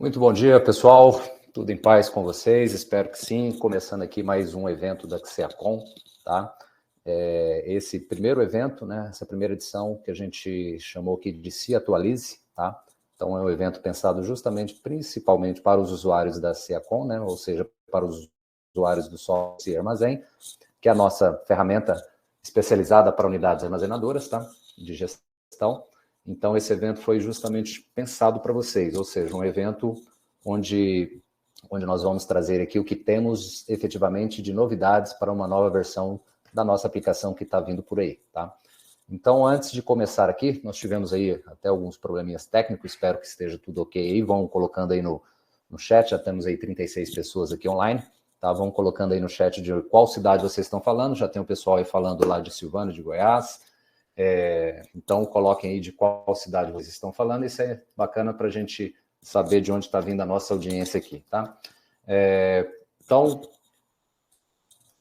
Muito bom dia, pessoal. Tudo em paz com vocês? Espero que sim. Começando aqui mais um evento da XCEACON, tá? Esse primeiro evento, né? Essa primeira edição que a gente chamou aqui de Se Atualize, tá? Então é um evento pensado justamente, principalmente para os usuários da CEACON, né? Ou seja, para os usuários do software e armazém, que é a nossa ferramenta especializada para unidades armazenadoras, tá? De gestão. Então, esse evento foi justamente pensado para vocês, ou seja, um evento onde nós vamos trazer aqui o que temos efetivamente de novidades para uma nova versão da nossa aplicação que está vindo por aí, tá? Então, antes de começar aqui, nós tivemos aí até alguns probleminhas técnicos, espero que esteja tudo ok aí, vão colocando aí no chat, já temos aí 36 pessoas aqui online, tá? Vão colocando aí no chat de qual cidade vocês estão falando, já tem o pessoal aí falando lá de Silvânia, de Goiás. Então, coloquem aí de qual cidade vocês estão falando, isso é bacana para a gente saber de onde está vindo a nossa audiência aqui, tá? Então,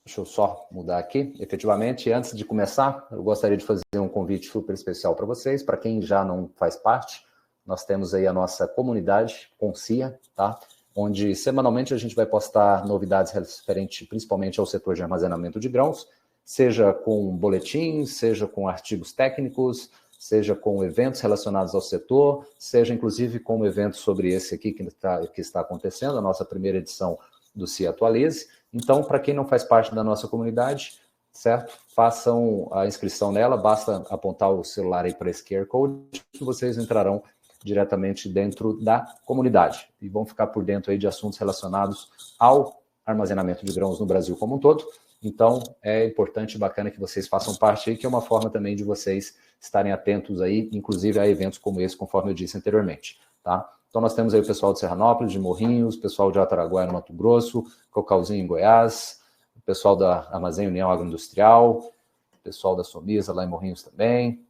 deixa eu só mudar aqui. Efetivamente, antes de começar, eu gostaria de fazer um convite super especial para vocês, para quem já não faz parte, nós temos aí a nossa comunidade, Concia, tá? Onde semanalmente a gente vai postar novidades referentes principalmente ao setor de armazenamento de grãos, seja com boletins, seja com artigos técnicos, seja com eventos relacionados ao setor, seja inclusive com um evento sobre esse aqui que está acontecendo, a nossa primeira edição do Se Atualize. Então, para quem não faz parte da nossa comunidade, certo? Façam a inscrição nela, basta apontar o celular aí para esse QR Code que vocês entrarão diretamente dentro da comunidade e vão ficar por dentro aí de assuntos relacionados ao armazenamento de grãos no Brasil como um todo. Então, é importante e bacana que vocês façam parte aí, que é uma forma também de vocês estarem atentos aí, inclusive a eventos como esse, conforme eu disse anteriormente, tá? Então, nós temos aí o pessoal de Serranópolis, de Morrinhos, o pessoal de Ataraguá, no Mato Grosso, Cocalzinho, em Goiás, o pessoal da Armazém União Agroindustrial, o pessoal da Somisa, lá em Morrinhos também,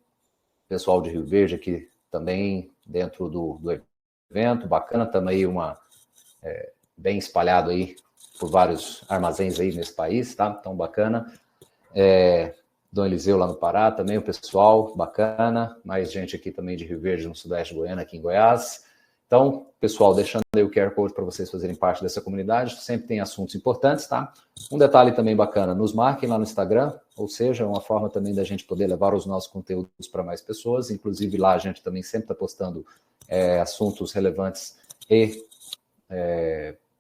o pessoal de Rio Verde aqui também, dentro do evento, bacana, estamos aí bem espalhado aí por vários armazéns aí nesse país, tá? Então, bacana. Dom Eliseu lá no Pará também, o pessoal, bacana. Mais gente aqui também de Rio Verde, no Sudeste Goiano, aqui em Goiás. Então, pessoal, deixando aí o QR Code para vocês fazerem parte dessa comunidade, sempre tem assuntos importantes, tá? Um detalhe também bacana, nos marquem lá no Instagram, ou seja, uma forma também da gente poder levar os nossos conteúdos para mais pessoas, inclusive lá a gente também sempre está postando assuntos relevantes e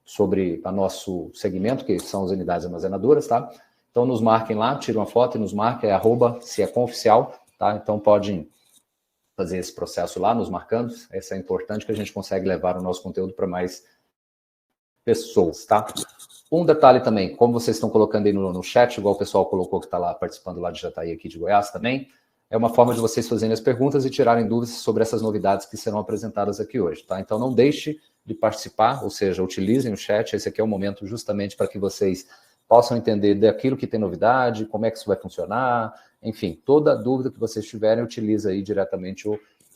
sobre o nosso segmento, que são as unidades armazenadoras, tá? Então, nos marquem lá, tirem uma foto e nos marquem, @CEACONOficial, tá? Então, podem fazer esse processo lá, nos marcando. Isso é importante, que a gente consegue levar o nosso conteúdo para mais pessoas, tá? Um detalhe também, como vocês estão colocando aí no chat, igual o pessoal colocou que está lá participando lá de Jataí, aqui de Goiás também, é uma forma de vocês fazerem as perguntas e tirarem dúvidas sobre essas novidades que serão apresentadas aqui hoje, tá? Então, não deixe de participar, ou seja, utilizem o chat, esse aqui é o momento justamente para que vocês possam entender daquilo que tem novidade, como é que isso vai funcionar, enfim, toda dúvida que vocês tiverem, utiliza aí diretamente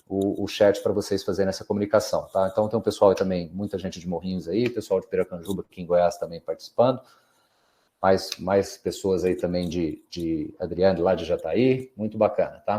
o chat para vocês fazerem essa comunicação, tá? Então tem um pessoal aí também, muita gente de Morrinhos aí, pessoal de Piracanjuba aqui em Goiás também participando, mais pessoas aí também de Adriano lá de Jataí, muito bacana, tá?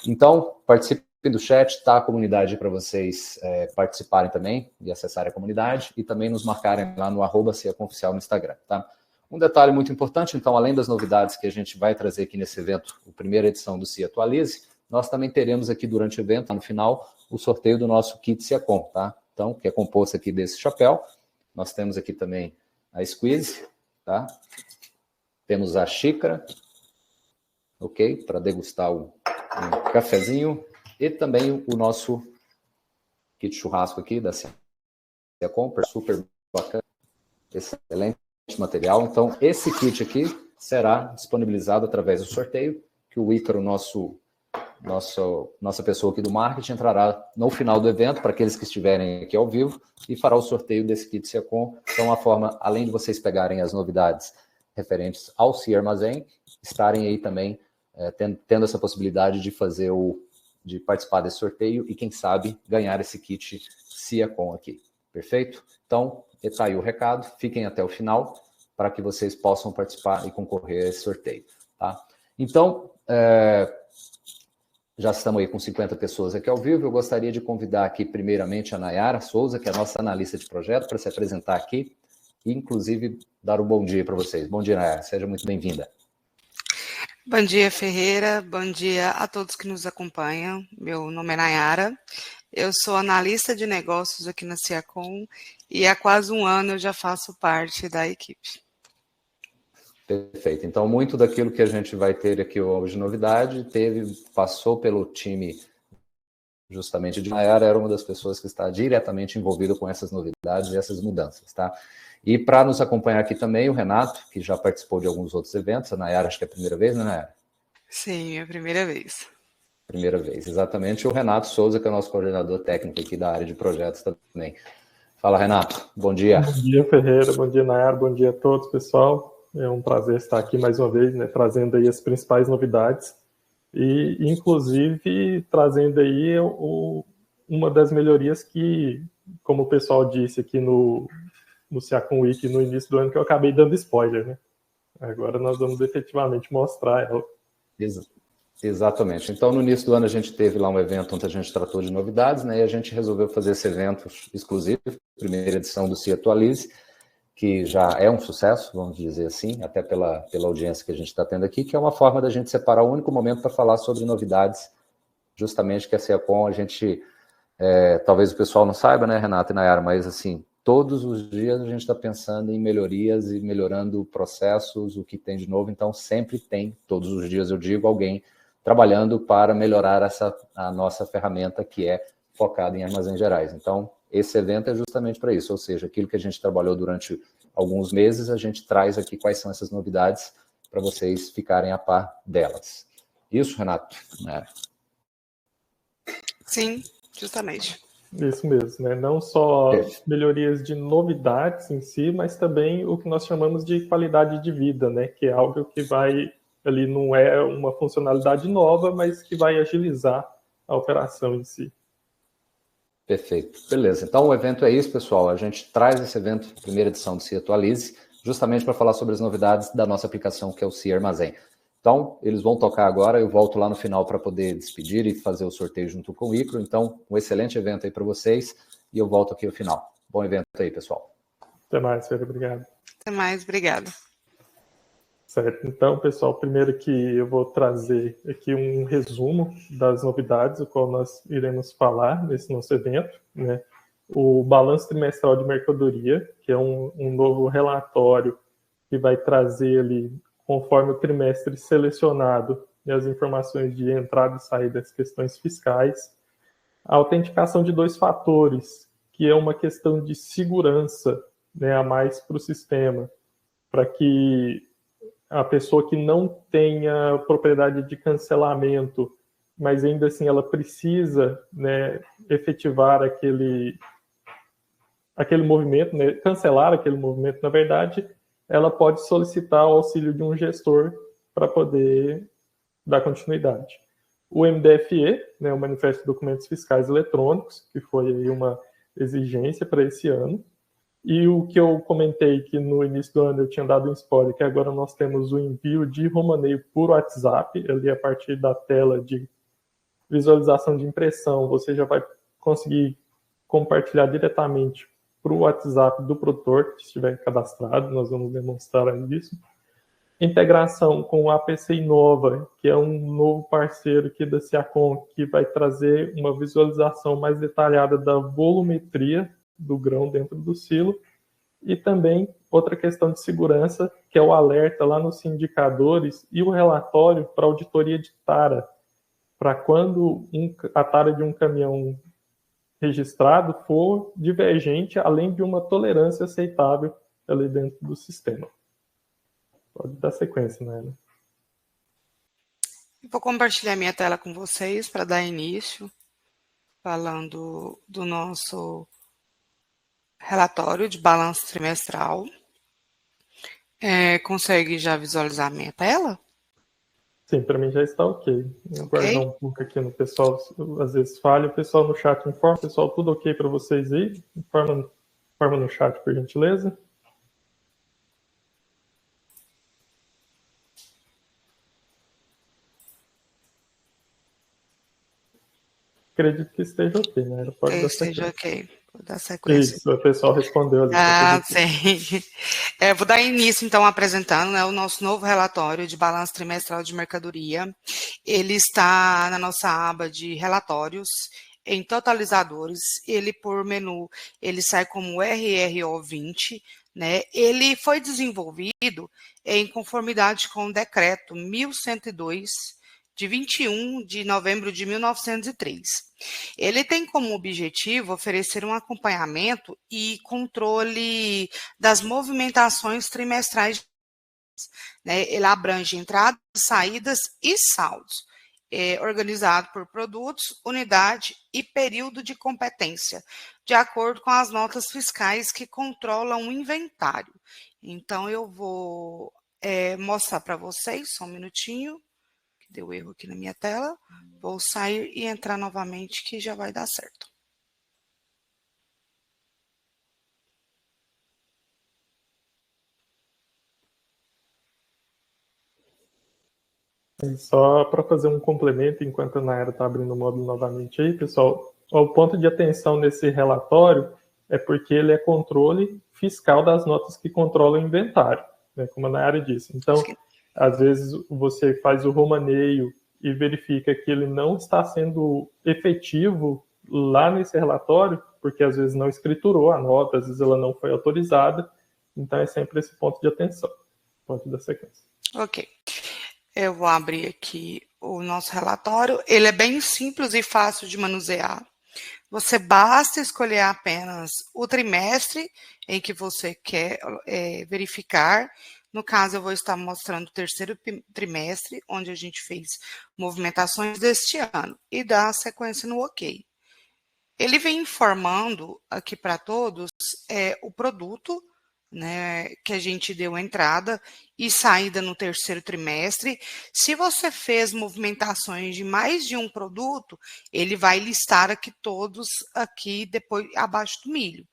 Então, participem do chat, tá a comunidade para vocês participarem também e acessarem a comunidade e também nos marcarem lá no @CEACONOficial no Instagram, tá? Um detalhe muito importante, então, além das novidades que a gente vai trazer aqui nesse evento, a primeira edição do Se Atualize, nós também teremos aqui durante o evento, no final, o sorteio do nosso kit CEACON, tá? Então, que é composto aqui desse chapéu. Nós temos aqui também a squeeze, tá? Temos a xícara, ok? Para degustar um cafezinho. E também o nosso kit churrasco aqui da CEACON, super bacana, excelente material. Então, esse kit aqui será disponibilizado através do sorteio, que o Ícaro, nossa pessoa aqui do marketing, entrará no final do evento, para aqueles que estiverem aqui ao vivo, e fará o sorteio desse kit CEACON. Então, a forma, além de vocês pegarem as novidades referentes ao CIE Armazém, estarem aí também tendo essa possibilidade de participar desse sorteio e, quem sabe, ganhar esse kit CEACON aqui. Perfeito? Então, está aí o recado. Fiquem até o final para que vocês possam participar e concorrer a esse sorteio, tá? Então, já estamos aí com 50 pessoas aqui ao vivo. Eu gostaria de convidar aqui, primeiramente, a Nayara Souza, que é a nossa analista de projeto, para se apresentar aqui e, inclusive, dar um bom dia para vocês. Bom dia, Nayara. Seja muito bem-vinda. Bom dia, Ferreira. Bom dia a todos que nos acompanham. Meu nome é Nayara. Eu sou analista de negócios aqui na Ciacom e há quase um ano eu já faço parte da equipe. Perfeito. Então, muito daquilo que a gente vai ter aqui hoje de novidade passou pelo time justamente de Nayara, era uma das pessoas que está diretamente envolvida com essas novidades e essas mudanças, tá? E para nos acompanhar aqui também o Renato, que já participou de alguns outros eventos. A Nayara, acho que é a primeira vez, né, Nayara? Sim, é a primeira vez. Primeira vez, exatamente. E o Renato Souza, que é o nosso coordenador técnico aqui da área de projetos também. Fala, Renato. Bom dia. Bom dia, Ferreira. Bom dia, Nayara. Bom dia a todos, pessoal. É um prazer estar aqui mais uma vez, né, trazendo aí as principais novidades e, inclusive, trazendo aí uma das melhorias que, como o pessoal disse aqui no Ciacom Week no início do ano, que eu acabei dando spoiler, né? Agora nós vamos efetivamente mostrar ela. Exatamente. Então, no início do ano, a gente teve lá um evento onde a gente tratou de novidades, né? E a gente resolveu fazer esse evento exclusivo, primeira edição do Se Atualize, que já é um sucesso, vamos dizer assim, até pela audiência que a gente está tendo aqui, que é uma forma da gente separar o único momento para falar sobre novidades, justamente que a Ciacom, a gente, talvez o pessoal não saiba, né, Renato e Nayara, mas assim, todos os dias a gente está pensando em melhorias e melhorando processos, o que tem de novo, então sempre tem, todos os dias eu digo, alguém trabalhando para melhorar a nossa ferramenta que é focada em armazéns gerais. Então, esse evento é justamente para isso, ou seja, aquilo que a gente trabalhou durante alguns meses, a gente traz aqui quais são essas novidades para vocês ficarem a par delas. Isso, Renato? Sim, justamente. Isso mesmo, né? Não só melhorias de novidades em si, mas também o que nós chamamos de qualidade de vida, né? Que é algo que vai, ali não é uma funcionalidade nova, mas que vai agilizar a operação em si. Perfeito. Beleza. Então, o evento é isso, pessoal. A gente traz esse evento, primeira edição do Se Atualize, justamente para falar sobre as novidades da nossa aplicação, que é o Se Armazém. Então, eles vão tocar agora, eu volto lá no final para poder despedir e fazer o sorteio junto com o Icro. Então, um excelente evento aí para vocês e eu volto aqui no final. Bom evento aí, pessoal. Até mais, Ferreira. Obrigado. Até mais, obrigada. Certo. Então, pessoal, primeiro que eu vou trazer aqui um resumo das novidades, o qual nós iremos falar nesse nosso evento, né? O balanço trimestral de mercadoria, que é um novo relatório que vai trazer ali, conforme o trimestre selecionado, e as informações de entrada e saída das questões fiscais. A autenticação de 2 fatores, que é uma questão de segurança, né, a mais para o sistema, para que a pessoa que não tenha propriedade de cancelamento, mas ainda assim ela precisa, né, efetivar aquele movimento, né, cancelar aquele movimento, na verdade, ela pode solicitar o auxílio de um gestor para poder dar continuidade. O MDFE, né, o Manifesto de Documentos Fiscais Eletrônicos, que foi aí uma exigência para esse ano. E o que eu comentei que no início do ano eu tinha dado um spoiler, que agora nós temos o envio de romaneio por WhatsApp, ali a partir da tela de visualização de impressão, você já vai conseguir compartilhar diretamente para o WhatsApp do produtor, que estiver cadastrado, nós vamos demonstrar isso. Integração com o APC Inova, que é um novo parceiro aqui da Ciacom, que vai trazer uma visualização mais detalhada da volumetria do grão dentro do silo, e também outra questão de segurança, que é o alerta lá nos indicadores e o relatório para auditoria de tara, para quando a tara de um caminhão registrado for divergente, além de uma tolerância aceitável ali dentro do sistema. Pode dar sequência, né? Vou compartilhar minha tela com vocês para dar início, falando do nosso relatório de balanço trimestral. Consegue já visualizar minha tela? Sim, para mim já está ok. Vou guardar um pouco aqui no pessoal, às vezes falha. O pessoal no chat informa. Pessoal, tudo ok para vocês aí? Informa no chat, por gentileza. Acredito que esteja ok, né? Pode dar esteja ok. Vou dar sequência. Isso, o pessoal respondeu ali. Sim. Vou dar início, então, apresentando, né, o nosso novo relatório de balanço trimestral de mercadoria. Ele está na nossa aba de relatórios, em totalizadores. Ele, por menu, ele sai como RRO 20, né? Ele foi desenvolvido em conformidade com o decreto 1102, de 21 de novembro de 1903. Ele tem como objetivo oferecer um acompanhamento e controle das movimentações trimestrais, né? Ele abrange entradas, saídas e saldos, organizado por produtos, unidade e período de competência, de acordo com as notas fiscais que controlam o inventário. Então, eu vou mostrar para vocês, só um minutinho. Deu erro aqui na minha tela. Vou sair e entrar novamente, que já vai dar certo. E só para fazer um complemento, enquanto a Nayara está abrindo o módulo novamente aí, pessoal, o ponto de atenção nesse relatório é porque ele é controle fiscal das notas que controlam o inventário, né, como a Nayara disse. Então, às vezes você faz o romaneio e verifica que ele não está sendo efetivo lá nesse relatório, porque às vezes não escriturou a nota, às vezes ela não foi autorizada. Então, é sempre esse ponto de atenção. Ponto da sequência. Ok. Eu vou abrir aqui o nosso relatório. Ele é bem simples e fácil de manusear. Você basta escolher apenas o trimestre em que você quer verificar. No caso, eu vou estar mostrando o terceiro trimestre, onde a gente fez movimentações deste ano, e dar sequência no OK. Ele vem informando aqui para todos o produto, né, que a gente deu entrada e saída no terceiro trimestre. Se você fez movimentações de mais de um produto, ele vai listar aqui todos aqui depois abaixo do milho.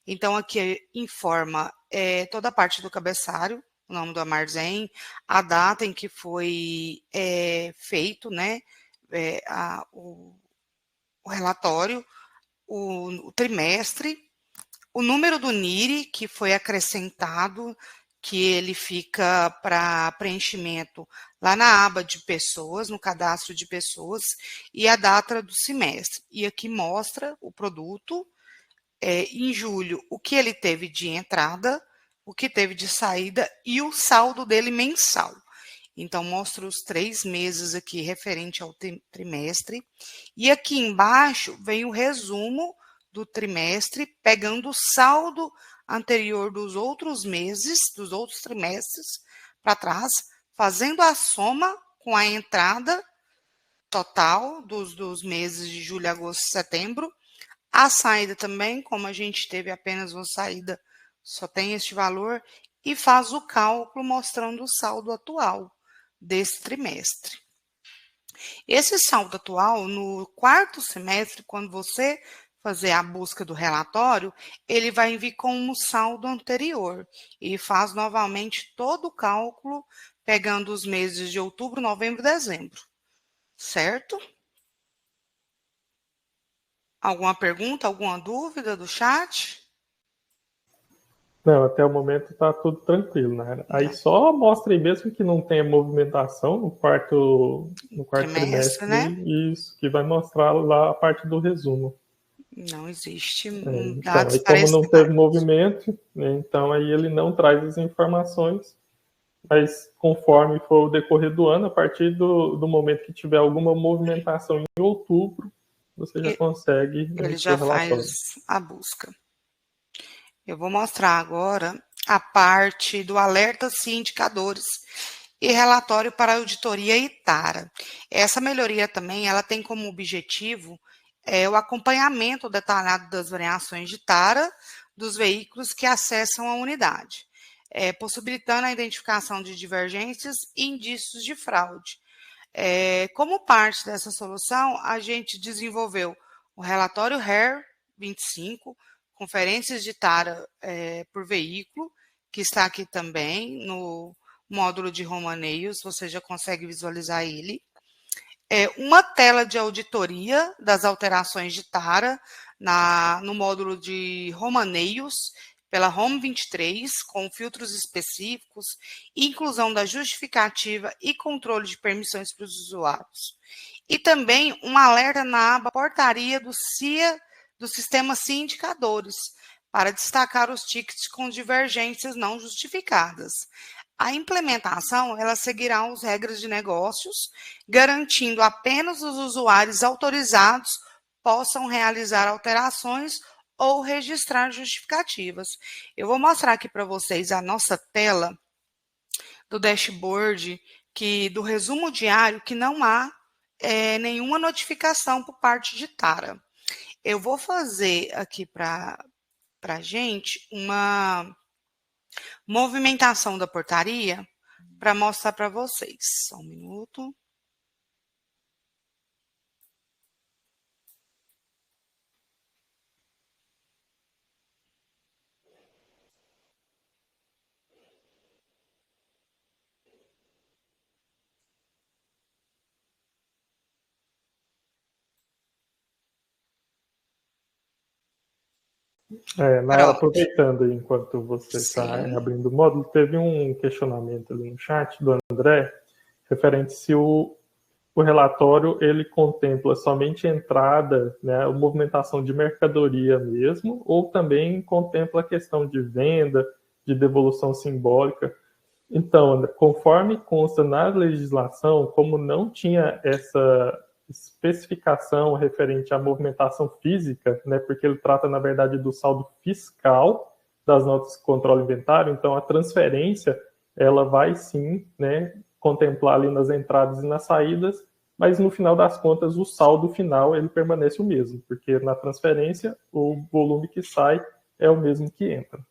Então aqui informa toda a parte do cabeçalho, o nome do armazém, a data em que foi feito, né, o relatório, o trimestre, o número do NIRI que foi acrescentado, que ele fica para preenchimento lá na aba de pessoas, no cadastro de pessoas, e a data do semestre. E aqui mostra o produto, em julho, o que ele teve de entrada, o que teve de saída e o saldo dele mensal. Então, mostra os 3 meses aqui referente ao trimestre. E aqui embaixo vem o resumo do trimestre, pegando o saldo anterior dos outros meses, dos outros trimestres para trás, fazendo a soma com a entrada total dos meses de julho, agosto e setembro. A saída também, como a gente teve apenas uma saída, só tem este valor, e faz o cálculo mostrando o saldo atual desse trimestre. Esse saldo atual, no quarto semestre, quando você fazer a busca do relatório, ele vai vir com o saldo anterior e faz novamente todo o cálculo, pegando os meses de outubro, novembro e dezembro. Certo? Alguma pergunta, alguma dúvida do chat? Não, até o momento está tudo tranquilo, né? Aí só mostra aí mesmo que não tenha movimentação no quarto trimestre, né? Isso, que vai mostrar lá a parte do resumo. Não existe dados então, aí como não teve movimento, né, então aí ele não traz as informações, mas conforme for o decorrer do ano, a partir do momento que tiver alguma movimentação em outubro, você já consegue... Ele já faz a busca. Eu vou mostrar agora a parte do alertas e indicadores e relatório para auditoria e tara. Essa melhoria também, ela tem como objetivo o acompanhamento detalhado das variações de tara dos veículos que acessam a unidade, possibilitando a identificação de divergências e indícios de fraude. Como parte dessa solução, a gente desenvolveu o relatório HER 25, conferências de tara por veículo, que está aqui também no módulo de romaneios, você já consegue visualizar ele. uma tela de auditoria das alterações de tara no módulo de romaneios, pela Home 23, com filtros específicos, inclusão da justificativa e controle de permissões para os usuários. E também um alerta na aba portaria do CIA, do sistema CIA Indicadores, para destacar os tickets com divergências não justificadas. A implementação, ela seguirá as regras de negócios, garantindo apenas os usuários autorizados possam realizar alterações ou registrar justificativas. Eu vou mostrar aqui para vocês a nossa tela do dashboard, do resumo diário, que não há nenhuma notificação por parte de tara. Eu vou fazer aqui para a gente uma movimentação da portaria para mostrar para vocês. Só um minuto. Aproveitando aí, enquanto você está abrindo o módulo, teve um questionamento ali no chat do André, referente se o relatório ele contempla somente entrada, né, movimentação de mercadoria mesmo, ou também contempla a questão de venda, de devolução simbólica. Então, André, conforme consta na legislação, como não tinha essa especificação referente à movimentação física, né, porque ele trata, na verdade, do saldo fiscal das notas de controle inventário, então a transferência, ela vai sim, né, contemplar ali nas entradas e nas saídas, mas no final das contas o saldo final ele permanece o mesmo, porque na transferência o volume que sai é o mesmo que entra.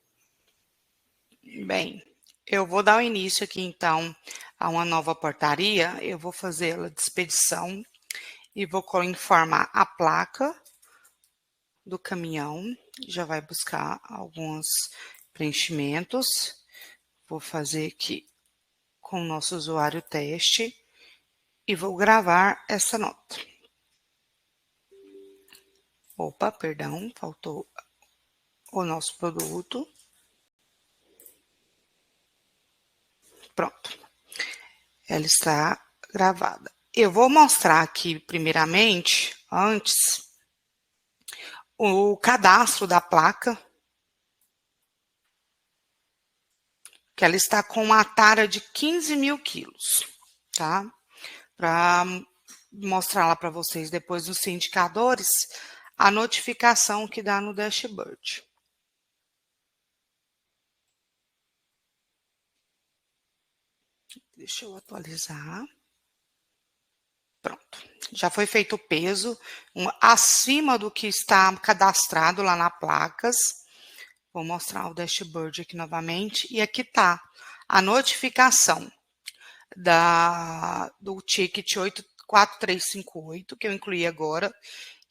Bem, eu vou dar o início aqui então a uma nova portaria, eu vou fazê-la de expedição e vou informar a placa do caminhão, já vai buscar alguns preenchimentos, vou fazer aqui com o nosso usuário teste e vou gravar essa nota. Opa, perdão, faltou o nosso produto. Pronto, ela está gravada. Eu vou mostrar aqui, primeiramente, antes, o cadastro da placa, que ela está com uma tara de 15 mil quilos, tá? Para mostrar lá para vocês depois nos indicadores a notificação que dá no dashboard. Deixa eu atualizar. Pronto, já foi feito o peso acima do que está cadastrado lá na placas. Vou mostrar o dashboard aqui novamente. E aqui está a notificação do ticket 84358, que eu incluí agora,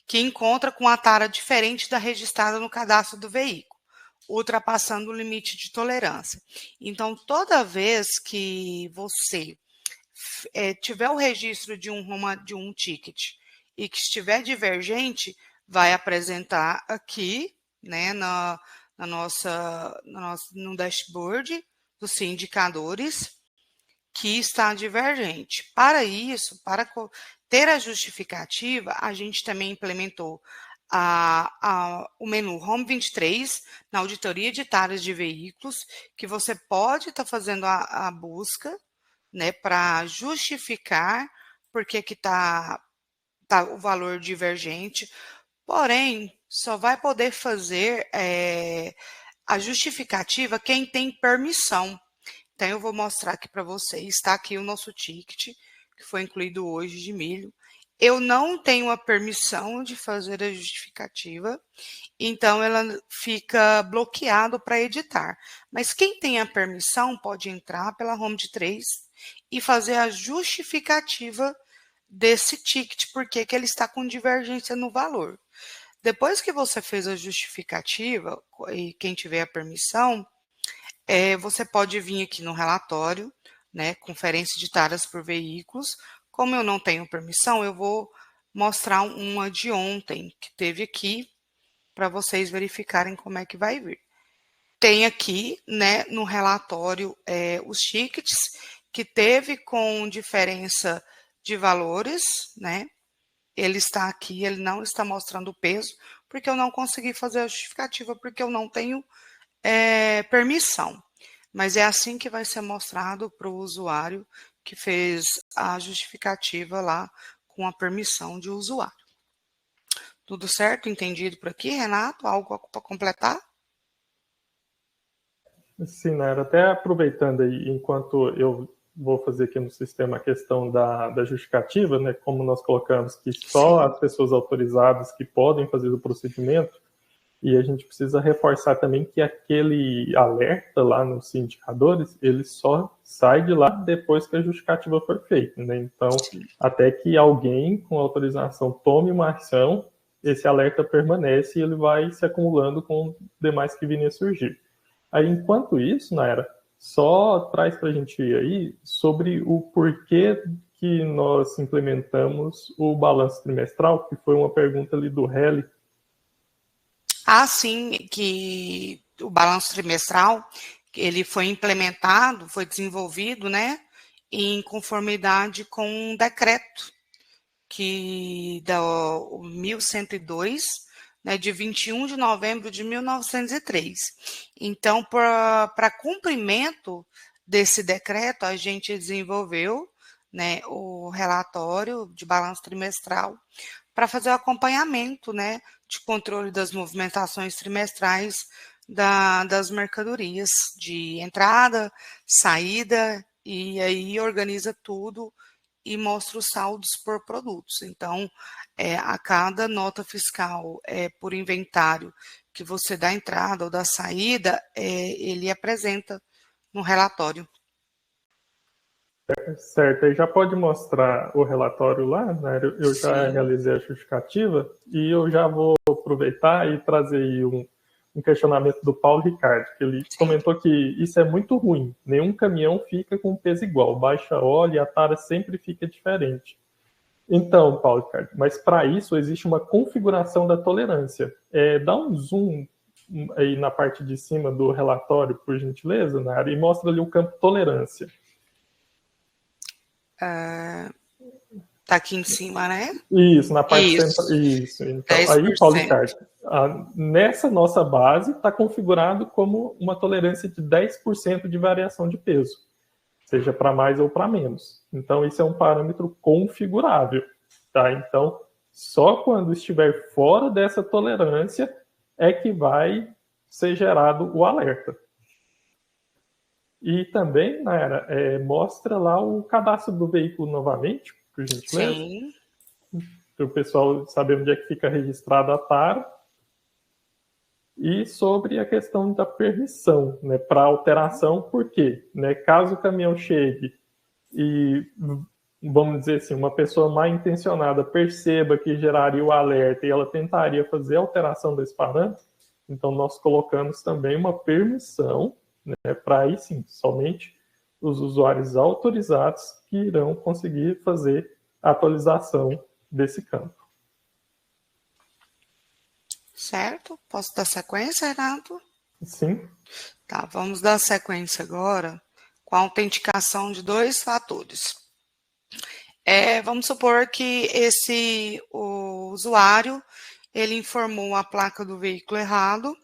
que encontra com a tara diferente da registrada no cadastro do veículo, ultrapassando o limite de tolerância. Então, toda vez que você tiver o registro de um ticket e que estiver divergente, vai apresentar aqui, né, no dashboard dos indicadores que está divergente. Para isso, para ter a justificativa, a gente também implementou o menu Home 23 na auditoria de taras de veículos, que você pode estar fazendo a busca, né, para justificar porque que tá o valor divergente, porém, só vai poder fazer a justificativa quem tem permissão. Então, eu vou mostrar aqui para vocês, está aqui o nosso ticket, que foi incluído hoje de milho. Eu não tenho a permissão de fazer a justificativa, então ela fica bloqueado para editar. Mas quem tem a permissão pode entrar pela Home de 3 e fazer a justificativa desse ticket, porque que ele está com divergência no valor. Depois que você fez a justificativa, e quem tiver a permissão, você pode vir aqui no relatório, né, conferência de taras por veículos, Como eu não tenho permissão, eu vou mostrar uma de ontem, que teve aqui, para vocês verificarem como é que vai vir. Tem aqui, né, no relatório, os tickets que teve com diferença de valores, né? Ele está aqui, ele não está mostrando o peso, porque eu não consegui fazer a justificativa, porque eu não tenho permissão. Mas é assim que vai ser mostrado para o usuário que fez a justificativa lá com a permissão de usuário. Tudo certo? Entendido por aqui, Renato? Algo para completar? Sim, Nara, até aproveitando aí, enquanto eu vou fazer aqui no sistema a questão da justificativa, né, como nós colocamos que só as pessoas autorizadas que podem fazer o procedimento, e a gente precisa reforçar também que aquele alerta lá nos indicadores, ele só sai de lá depois que a justificativa for feita, né? Então, até que alguém com autorização tome uma ação, esse alerta permanece e ele vai se acumulando com demais que virem a surgir. Aí, enquanto isso, Naira, só traz para a gente aí sobre o porquê que nós implementamos o balanço trimestral, que foi uma pergunta ali do Heli. Sim, que o balanço trimestral, ele foi implementado, foi desenvolvido, né, em conformidade com um decreto que da 1102, né, de 21 de novembro de 1903. Então, para cumprimento desse decreto, a gente desenvolveu, né, o relatório de balanço trimestral para fazer o acompanhamento, né, de controle das movimentações trimestrais das mercadorias, de entrada, saída, e aí organiza tudo e mostra os saldos por produtos. Então, a cada nota fiscal por inventário que você dá entrada ou da saída, ele apresenta no relatório. Certo, aí já pode mostrar o relatório lá, né? Eu já realizei a justificativa e eu já vou aproveitar e trazer aí um questionamento do Paulo Ricardo, que ele comentou que isso é muito ruim, nenhum caminhão fica com peso igual, baixa óleo e a tara sempre fica diferente. Então, Paulo Ricardo, mas para isso existe uma configuração da tolerância. Dá um zoom aí na parte de cima do relatório, por gentileza, Nara, e mostra ali o campo tolerância. Tá aqui em cima, né? Isso, na parte central. Isso. Então, 10%. Aí, Paulo Ricardo, nessa nossa base está configurado como uma tolerância de 10% de variação de peso, seja para mais ou para menos. Então, isso é um parâmetro configurável. Tá? Então, só quando estiver fora dessa tolerância é que vai ser gerado o alerta. E também, Nayara, mostra lá o cadastro do veículo novamente, por gentileza. Sim. Para o pessoal saber onde é que fica registrado a tara. E sobre a questão da permissão, né, para alteração, por quê? Né, caso o caminhão chegue e, vamos dizer assim, uma pessoa mal intencionada perceba que geraria o alerta e ela tentaria fazer a alteração desse parâmetro, então nós colocamos também uma permissão, né, para aí sim, somente os usuários autorizados que irão conseguir fazer a atualização desse campo. Certo? Posso dar sequência, Renato? Sim. Tá, vamos dar sequência agora com a autenticação de 2 fatores. Vamos supor que o usuário, ele informou a placa do veículo errado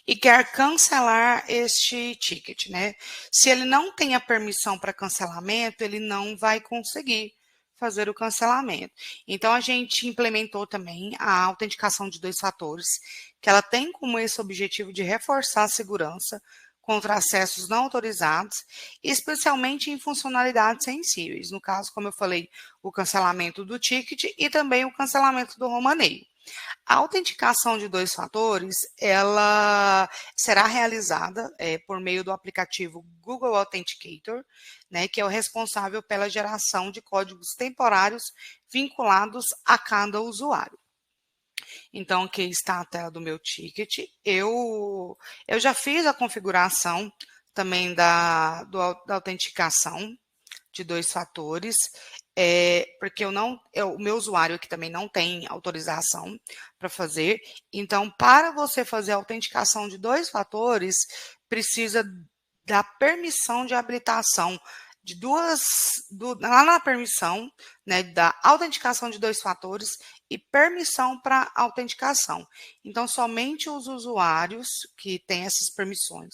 e quer cancelar este ticket, né? Se ele não tem a permissão para cancelamento, ele não vai conseguir fazer o cancelamento. Então, a gente implementou também a autenticação de 2 fatores, que ela tem como esse objetivo de reforçar a segurança contra acessos não autorizados, especialmente em funcionalidades sensíveis. No caso, como eu falei, o cancelamento do ticket e também o cancelamento do romaneio. A autenticação de 2 fatores, ela será realizada por meio do aplicativo Google Authenticator, né, que é o responsável pela geração de códigos temporários vinculados a cada usuário. Então, aqui está a tela do meu ticket. Eu já fiz a configuração também da autenticação de 2 fatores. porque o meu usuário aqui também não tem autorização para fazer. Então, para você fazer a autenticação de 2 fatores, precisa da permissão de habilitação lá na permissão, né, da autenticação de 2 fatores e permissão para autenticação. Então, somente os usuários que têm essas permissões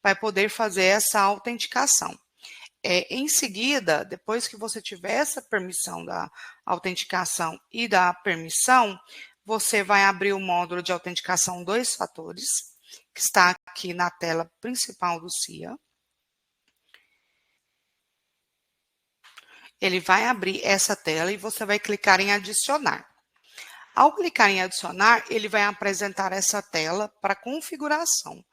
vai poder fazer essa autenticação. Em seguida, depois que você tiver essa permissão da autenticação e da permissão, você vai abrir o módulo de autenticação 2 fatores, que está aqui na tela principal do CIA. Ele vai abrir essa tela e você vai clicar em adicionar. Ao clicar em adicionar, ele vai apresentar essa tela para configuração.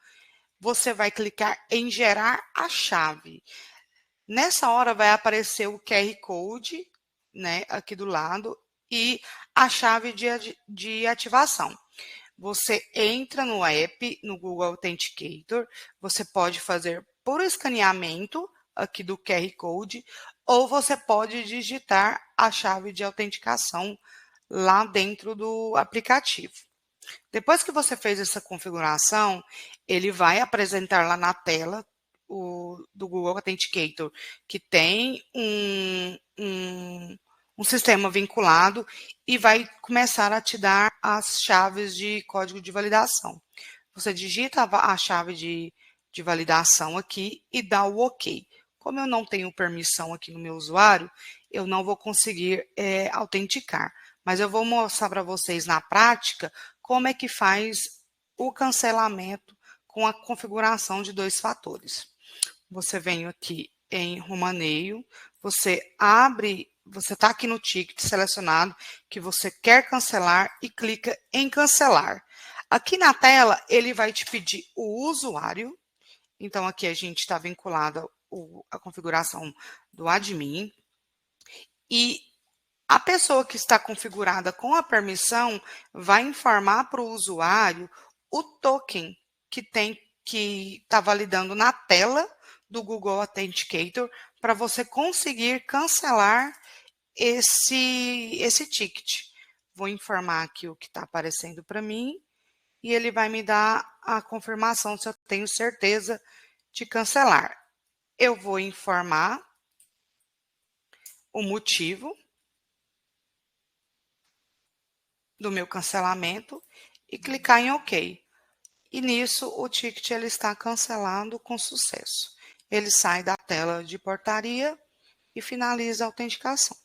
Você vai clicar em gerar a chave. Nessa hora vai aparecer o QR Code, né, aqui do lado, e a chave de ativação. Você entra no app, no Google Authenticator, você pode fazer por escaneamento aqui do QR Code, ou você pode digitar a chave de autenticação lá dentro do aplicativo. Depois que você fez essa configuração, ele vai apresentar lá na tela do Google Authenticator, que tem um sistema vinculado e vai começar a te dar as chaves de código de validação. Você digita a chave de validação aqui e dá o OK. Como eu não tenho permissão aqui no meu usuário, eu não vou conseguir autenticar. Mas eu vou mostrar para vocês na prática como é que faz o cancelamento com a configuração de 2 fatores. Você vem aqui em Romaneio, você está aqui no ticket selecionado que você quer cancelar e clica em cancelar. Aqui na tela, ele vai te pedir o usuário. Então, aqui a gente está vinculado a configuração do admin. E a pessoa que está configurada com a permissão vai informar para o usuário o token que está validando na tela do Google Authenticator para você conseguir cancelar esse ticket. Vou informar aqui o que está aparecendo para mim e ele vai me dar a confirmação se eu tenho certeza de cancelar. Eu vou informar o motivo do meu cancelamento e clicar em OK. E nisso o ticket ele está cancelado com sucesso. Ele sai da tela de portaria e finaliza a autenticação.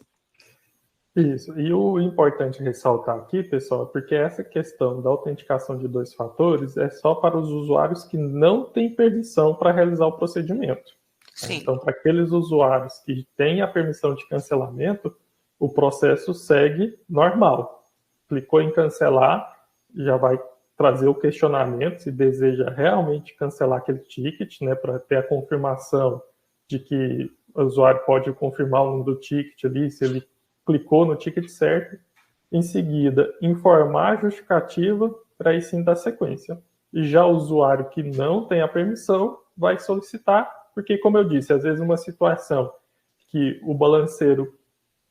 Isso. E o importante ressaltar aqui, pessoal, é porque essa questão da autenticação de 2 fatores é só para os usuários que não têm permissão para realizar o procedimento. Sim. Então, para aqueles usuários que têm a permissão de cancelamento, o processo segue normal. Clicou em cancelar, já vai trazer o questionamento se deseja realmente cancelar aquele ticket, né, para ter a confirmação de que o usuário pode confirmar o número do ticket ali, se ele clicou no ticket certo. Em seguida, informar a justificativa para aí sim dar sequência. E já o usuário que não tem a permissão vai solicitar, porque, como eu disse, às vezes uma situação que o balanceiro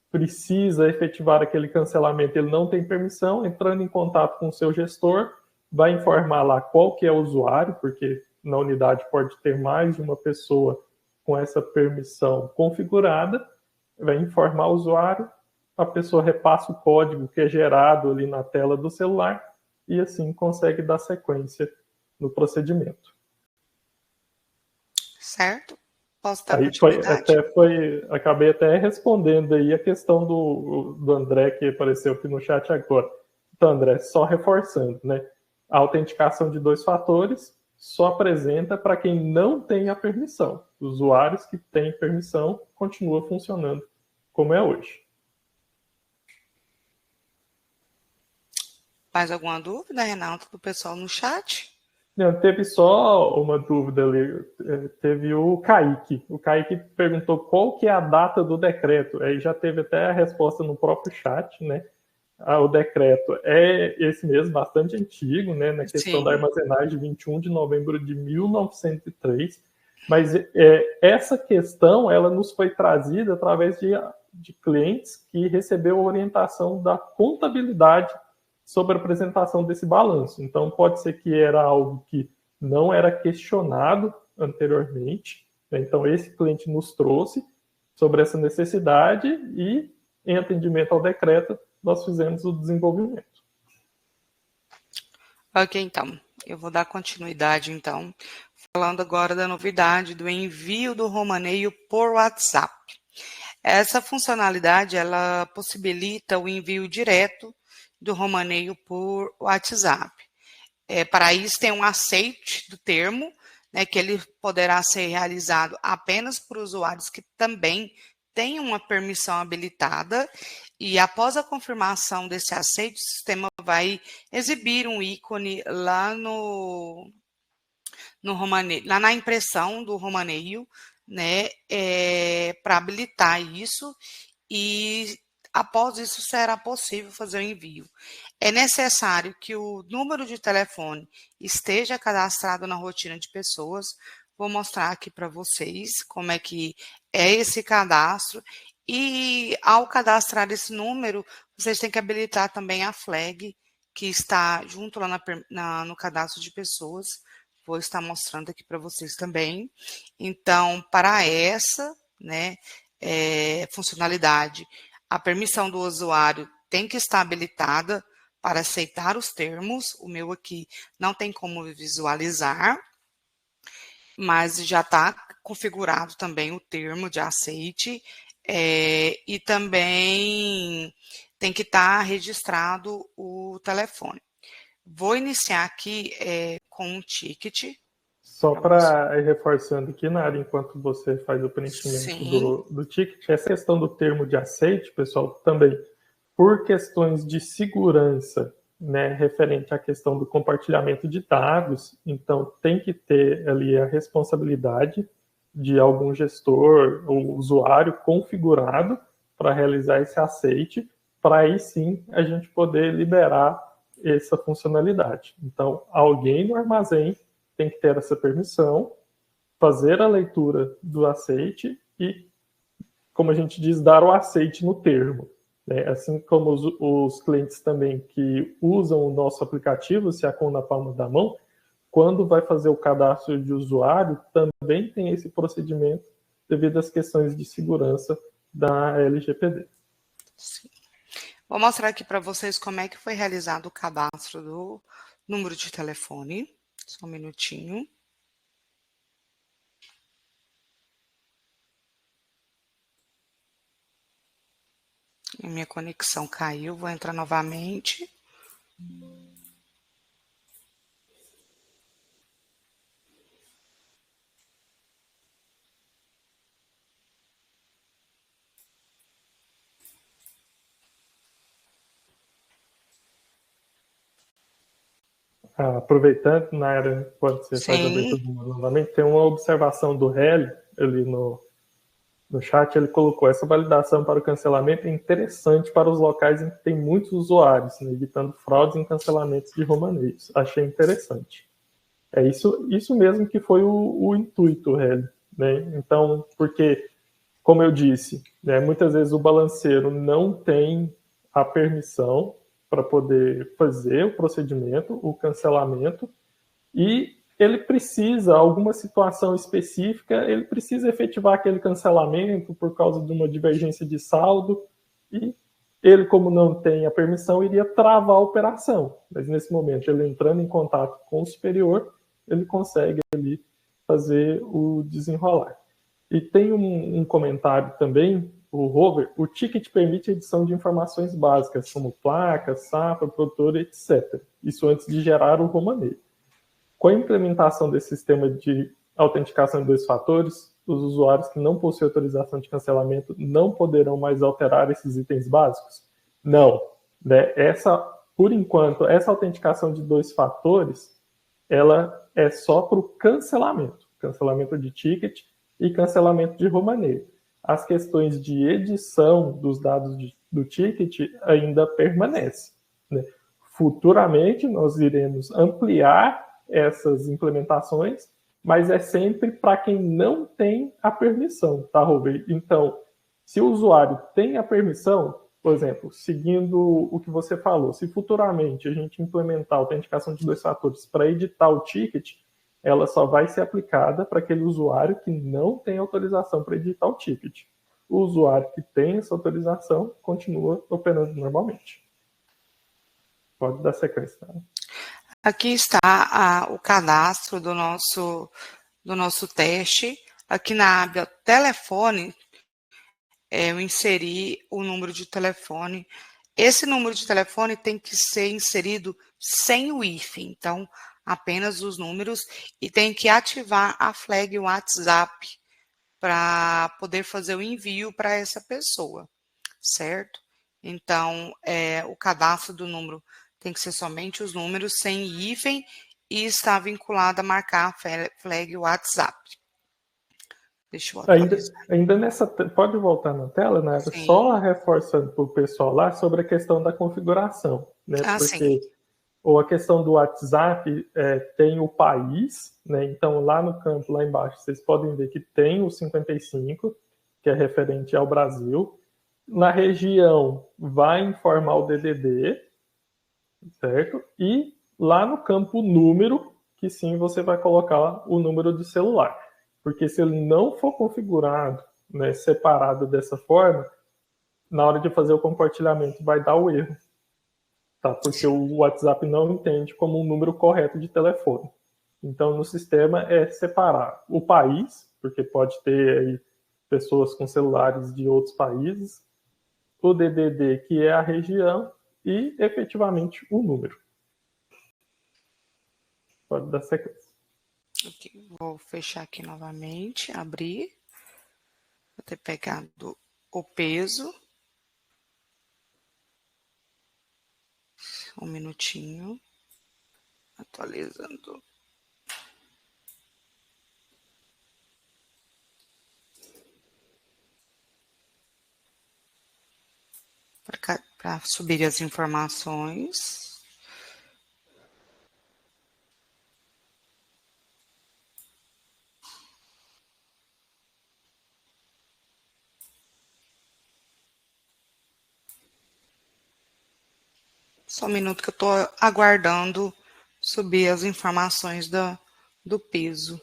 precisa efetivar aquele cancelamento, ele não tem permissão, entrando em contato com o seu gestor, vai informar lá qual que é o usuário, porque na unidade pode ter mais de uma pessoa com essa permissão configurada, vai informar o usuário, a pessoa repassa o código que é gerado ali na tela do celular e assim consegue dar sequência no procedimento. Certo? Posso dar Aí acabei até respondendo aí a questão do André que apareceu aqui no chat agora. Então, André, só reforçando, né? A autenticação de 2 fatores só apresenta para quem não tem a permissão. Usuários que têm permissão continua funcionando como é hoje. Mais alguma dúvida, Renato, do pessoal no chat? Não, teve só uma dúvida ali. Teve o Kaique. O Kaique perguntou qual que é a data do decreto. Aí já teve até a resposta no próprio chat, né? O decreto é esse mesmo, bastante antigo, né? Na questão da armazenagem, 21 de novembro de 1903. Mas essa questão, ela nos foi trazida através de de clientes que recebeu orientação da contabilidade sobre a apresentação desse balanço. Então, pode ser que era algo que não era questionado anteriormente, né? Então, esse cliente nos trouxe sobre essa necessidade e, em atendimento ao decreto, nós fizemos o desenvolvimento. Ok, então, eu vou dar continuidade, então, falando agora da novidade do envio do romaneio por WhatsApp. Essa funcionalidade, ela possibilita o envio direto do romaneio por WhatsApp. Para isso, tem um aceite do termo, né, que ele poderá ser realizado apenas por usuários que também têm uma permissão habilitada, e após a confirmação desse aceite, o sistema vai exibir um ícone lá no romaneio, lá na impressão do romaneio, né, para habilitar isso, e após isso será possível fazer o envio. É necessário que o número de telefone esteja cadastrado na rotina de pessoas. Vou mostrar aqui para vocês como é que é esse cadastro. E ao cadastrar esse número, vocês têm que habilitar também a flag, que está junto lá no cadastro de pessoas. Vou estar mostrando aqui para vocês também. Então, para essa, né, funcionalidade, a permissão do usuário tem que estar habilitada para aceitar os termos. O meu aqui não tem como visualizar, mas já está configurado também o termo de aceite, e também tem que estar registrado o telefone. Vou iniciar aqui com um ticket. Só para ir reforçando aqui, Nara, enquanto você faz o preenchimento do ticket, essa questão do termo de aceite, pessoal, também, por questões de segurança, né, referente à questão do compartilhamento de dados, então tem que ter ali a responsabilidade de algum gestor ou usuário configurado para realizar esse aceite, para aí sim a gente poder liberar essa funcionalidade. Então, alguém no armazém tem que ter essa permissão, fazer a leitura do aceite e, como a gente diz, dar o aceite no termo. Né? Assim como os clientes também que usam o nosso aplicativo, o SEACOM na palma da mão, quando vai fazer o cadastro de usuário, também tem esse procedimento devido às questões de segurança da LGPD. Sim. Vou mostrar aqui para vocês como é que foi realizado o cadastro do número de telefone. Só um minutinho. Minha conexão caiu, vou entrar novamente. Aproveitando, Nara, quando você faz a abertura novamente, tem uma observação do Hélio ali no chat, ele colocou: essa validação para o cancelamento é interessante para os locais em que tem muitos usuários, né, evitando fraudes em cancelamentos de romaneios. Achei interessante. É isso mesmo que foi o intuito, Hélio, né? Então, porque, como eu disse, né, muitas vezes o balanceiro não tem a permissão para poder fazer o procedimento, o cancelamento, e ele precisa, alguma situação específica, ele precisa efetivar aquele cancelamento por causa de uma divergência de saldo, e ele, como não tem a permissão, iria travar a operação. Mas nesse momento, ele entrando em contato com o superior, ele consegue ali fazer o desenrolar. E tem um comentário também, o Rover: o ticket permite edição de informações básicas, como placa, safra, produtor, etc. Isso antes de gerar o romaneio. Com a implementação desse sistema de autenticação em 2 fatores, os usuários que não possuem autorização de cancelamento não poderão mais alterar esses itens básicos? Não. Né? Por enquanto, essa autenticação de 2 fatores, ela é só para o cancelamento de ticket e cancelamento de romaneio. As questões de edição dos dados do ticket ainda permanecem. Né? Futuramente, nós iremos ampliar essas implementações, mas é sempre para quem não tem a permissão, tá, Robert? Então, Se o usuário tem a permissão, por exemplo, seguindo o que você falou, se futuramente a gente implementar a autenticação de 2 fatores para editar o ticket, ela só vai ser aplicada para aquele usuário que não tem autorização para editar o ticket. O usuário que tem essa autorização continua operando normalmente. Pode dar sequência. Tá? Aqui está o cadastro do nosso teste. Aqui na aba telefone, eu inseri o número de telefone. Esse número de telefone tem que ser inserido sem o hífen, então apenas os números, e tem que ativar a flag WhatsApp para poder fazer o envio para essa pessoa, certo? Então, o cadastro do número tem que ser somente os números sem hífen e está vinculado a marcar a flag WhatsApp. Deixa eu atualizar. Ainda nessa... Pode voltar na tela, né? Sim. Só reforçando para o pessoal lá sobre a questão da configuração, né? Porque ou a questão do WhatsApp tem o país, né? Então lá no campo, lá embaixo, vocês podem ver que tem o 55, que é referente ao Brasil. Na região vai informar o DDD, certo? E lá no campo número, que sim você vai colocar o número de celular. Porque se ele não for configurado, né, separado dessa forma, na hora de fazer o compartilhamento vai dar o erro. Tá? Porque o WhatsApp não entende como um número correto de telefone. Então, no sistema é separar o país, porque pode ter aí pessoas com celulares de outros países, o DDD, que é a região, e efetivamente o número. Pode dar sequência. Okay, vou fechar aqui novamente, abrir. Vou ter pegado o peso. Um minutinho. Atualizando. Para subir as informações. Só um minuto que eu estou aguardando subir as informações do peso.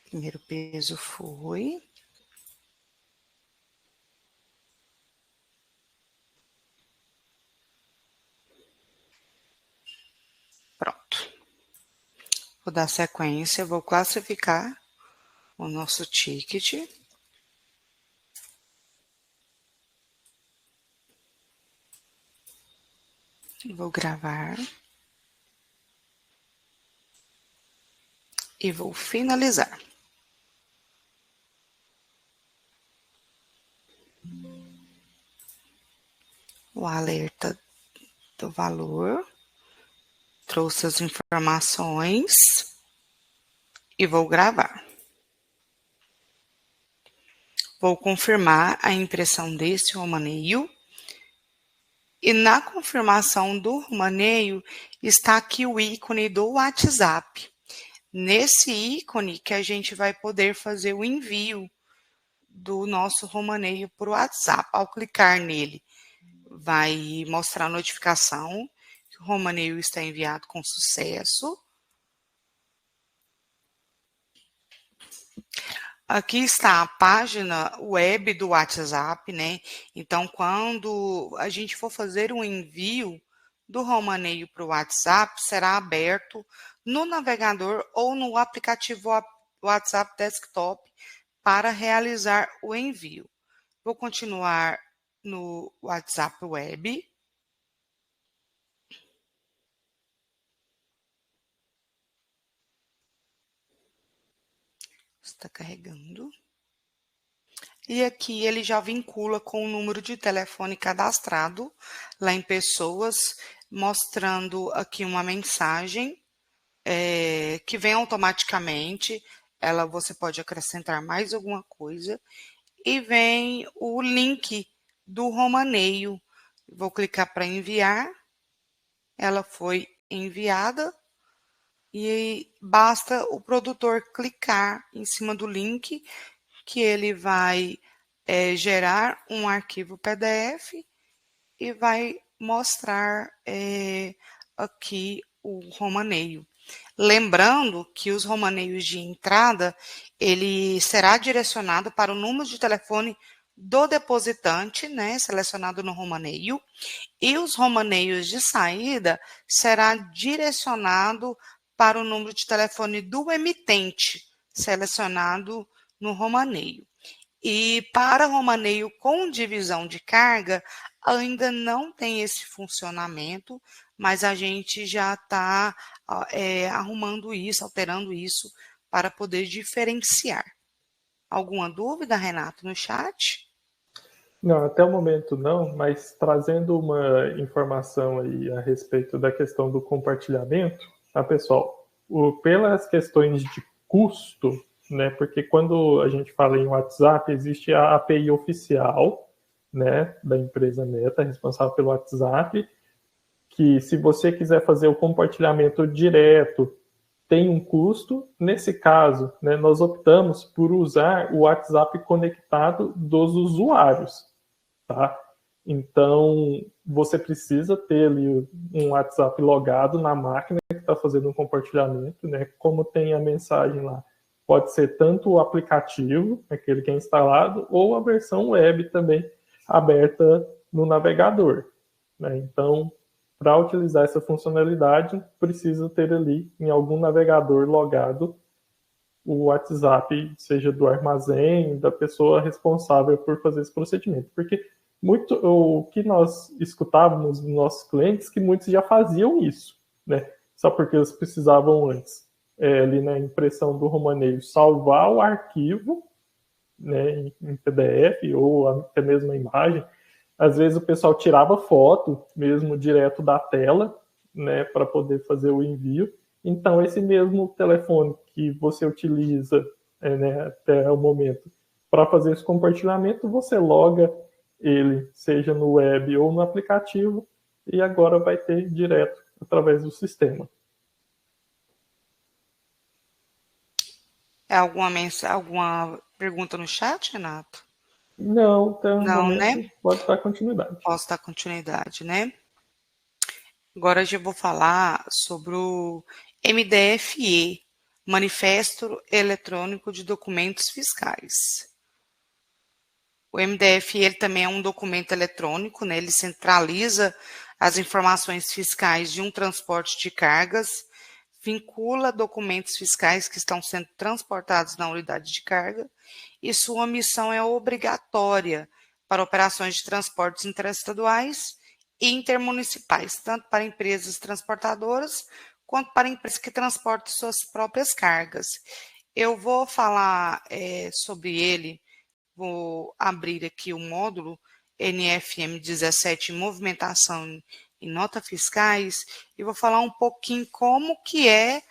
Primeiro peso foi. Pronto. Vou dar sequência, vou classificar o nosso ticket. Vou gravar. E vou finalizar. O alerta do valor. Trouxe as informações. E vou gravar. Vou confirmar a impressão desse romaneio. E na confirmação do romaneio está aqui o ícone do WhatsApp. Nesse ícone que a gente vai poder fazer o envio do nosso romaneio para o WhatsApp. Ao clicar nele, vai mostrar a notificação que o romaneio está enviado com sucesso. Aqui está a página web do WhatsApp, né? Então, quando a gente for fazer um envio do romaneio para o WhatsApp, será aberto no navegador ou no aplicativo WhatsApp Desktop para realizar o envio. Vou continuar no WhatsApp Web. Está carregando. E aqui ele já vincula com o número de telefone cadastrado lá em pessoas, mostrando aqui uma mensagem que vem automaticamente. Você pode acrescentar mais alguma coisa. E vem o link do romaneio. Vou clicar para enviar. Ela foi enviada e basta o produtor clicar em cima do link que ele vai gerar um arquivo PDF e vai mostrar aqui o romaneio. Lembrando que os romaneios de entrada, ele será direcionado para o número de telefone do depositante, né, selecionado no romaneio, e os romaneios de saída será direcionado para o número de telefone do emitente, selecionado no romaneio. E para romaneio com divisão de carga, ainda não tem esse funcionamento, mas a gente já está arrumando isso, alterando isso, para poder diferenciar. Alguma dúvida, Renato, no chat? Não, até o momento não, mas trazendo uma informação aí a respeito da questão do compartilhamento, tá, pessoal? Pelas questões de custo, né? Porque quando a gente fala em WhatsApp, existe a API oficial, né, da empresa Meta, responsável pelo WhatsApp, que se você quiser fazer o compartilhamento direto, tem um custo. Nesse caso, né, nós optamos por usar o WhatsApp conectado dos usuários, tá? Então, você precisa ter ali um WhatsApp logado na máquina que está fazendo um compartilhamento, né? Como tem a mensagem lá, pode ser tanto o aplicativo, aquele que é instalado, ou a versão web também aberta no navegador, né? Então, para utilizar essa funcionalidade, precisa ter ali em algum navegador logado o WhatsApp, seja do armazém, da pessoa responsável por fazer esse procedimento. Porque muito o que nós escutávamos dos nossos clientes, que muitos já faziam isso, né? Só porque eles precisavam antes, ali na impressão do romaneio, salvar o arquivo, né, em PDF ou até mesmo a imagem. Às vezes o pessoal tirava foto mesmo direto da tela, né, para poder fazer o envio. Então, esse mesmo telefone que você utiliza, né, até o momento para fazer esse compartilhamento, você loga ele, seja no web ou no aplicativo, e agora vai ter direto através do sistema. Alguma pergunta no chat, Renato? Não, até o Não, momento, né? pode dar continuidade. Posso dar continuidade, né? Agora eu já vou falar sobre o MDFE, Manifesto Eletrônico de Documentos Fiscais. O MDFE ele também é um documento eletrônico, né? Ele centraliza as informações fiscais de um transporte de cargas, vincula documentos fiscais que estão sendo transportados na unidade de carga e sua missão é obrigatória para operações de transportes interestaduais e intermunicipais, tanto para empresas transportadoras quanto para empresas que transportam suas próprias cargas. Eu vou falar sobre ele, vou abrir aqui o módulo NFM 17, movimentação e nota fiscais, e vou falar um pouquinho como que é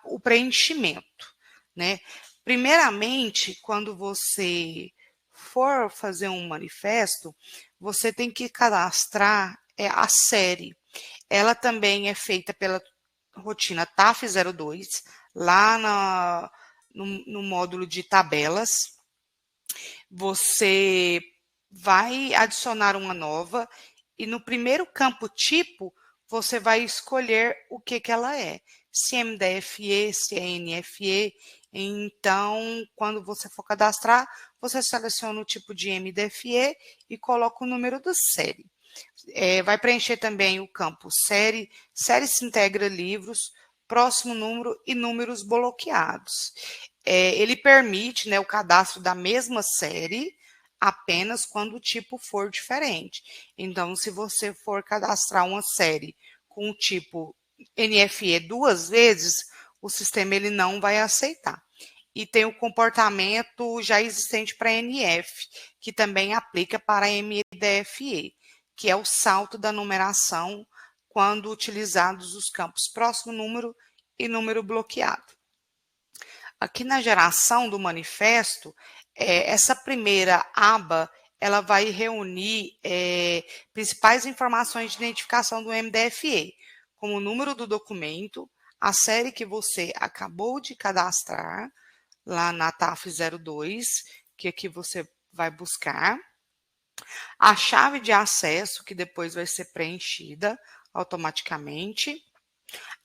o preenchimento, né? Primeiramente, quando você for fazer um manifesto, você tem que cadastrar a série. Ela também é feita pela rotina TAF 02, lá no módulo de tabelas. Você vai adicionar uma nova e no primeiro campo tipo, você vai escolher o que ela é. Se é MDFE, se é NFE. Então, quando você for cadastrar, você seleciona o tipo de MDFE e coloca o número da série. Vai preencher também o campo série, série se integra livros, próximo número e números bloqueados. Ele permite, né, o cadastro da mesma série apenas quando o tipo for diferente. Então, se você for cadastrar uma série com o tipo NFE 2 vezes, o sistema ele não vai aceitar. E tem o comportamento já existente para NF, que também aplica para MDFE, que é o salto da numeração quando utilizados os campos próximo número e número bloqueado. Aqui na geração do manifesto, essa primeira aba ela vai reunir principais informações de identificação do MDFE, como o número do documento, a série que você acabou de cadastrar lá na TAF 02, que aqui você vai buscar, a chave de acesso, que depois vai ser preenchida automaticamente,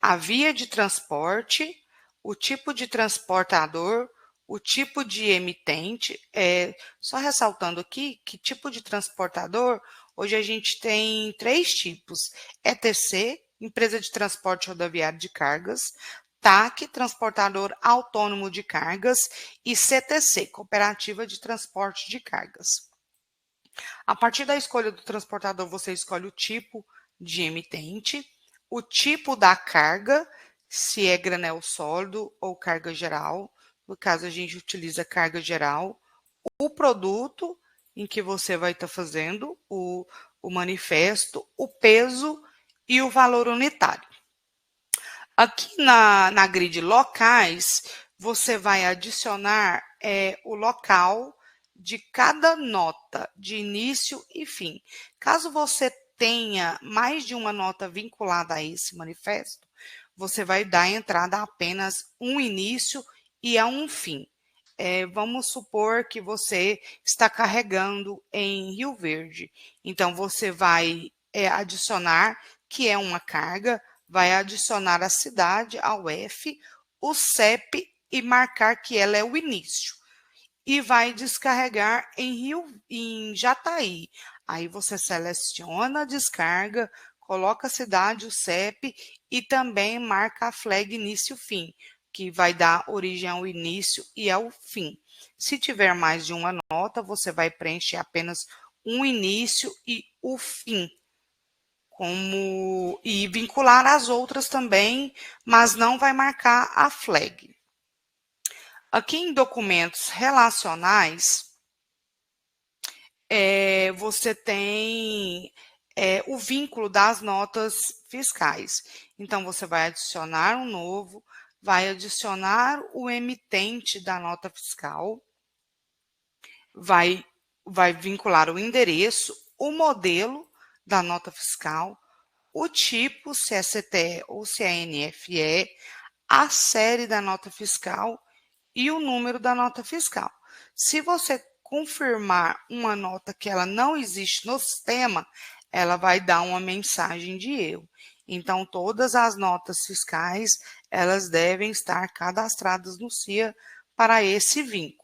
a via de transporte, o tipo de transportador, o tipo de emitente. Só ressaltando aqui que tipo de transportador, hoje a gente tem 3 tipos: ETC, Empresa de Transporte Rodoviário de Cargas, TAC, Transportador Autônomo de Cargas, e CTC, Cooperativa de Transporte de Cargas. A partir da escolha do transportador, você escolhe o tipo de emitente, o tipo da carga, se é granel sólido ou carga geral. No caso, a gente utiliza carga geral. O produto em que você vai estar fazendo o manifesto, o peso e o valor unitário. Aqui na grid locais, você vai adicionar o local de cada nota, de início e fim. Caso você tenha mais de uma nota vinculada a esse manifesto, você vai dar entrada a apenas um início e a um fim. Vamos supor que você está carregando em Rio Verde. Então, você vai adicionar que é uma carga, vai adicionar a cidade ao F, o CEP e marcar que ela é o início. E vai descarregar em Jataí. Aí você seleciona a descarga, coloca a cidade, o CEP e também marca a flag início-fim, que vai dar origem ao início e ao fim. Se tiver mais de uma nota, você vai preencher apenas um início e o fim, e vincular as outras também, mas não vai marcar a flag. Aqui em documentos relacionais, você tem o vínculo das notas fiscais. Então, você vai adicionar um novo, vai adicionar o emitente da nota fiscal, vai vincular o endereço, o modelo da nota fiscal, o tipo, se é CTE ou se é NFE, a série da nota fiscal e o número da nota fiscal. Se você confirmar uma nota que ela não existe no sistema, ela vai dar uma mensagem de erro. Então, todas as notas fiscais, elas devem estar cadastradas no CIA para esse vínculo.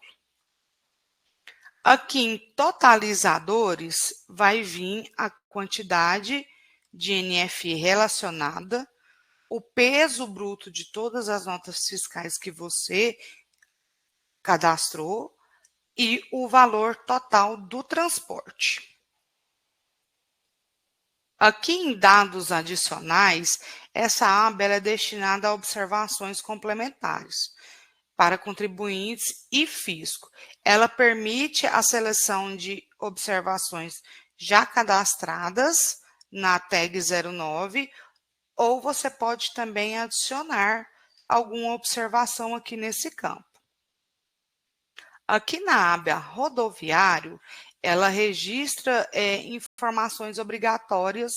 Aqui em totalizadores, vai vir a quantidade de NFE relacionada, o peso bruto de todas as notas fiscais que você cadastrou e o valor total do transporte. Aqui em dados adicionais, essa aba é destinada a observações complementares para contribuintes e fisco. Ela permite a seleção de observações já cadastradas na tag 09, ou você pode também adicionar alguma observação aqui nesse campo. Aqui na aba rodoviário, ela registra informações obrigatórias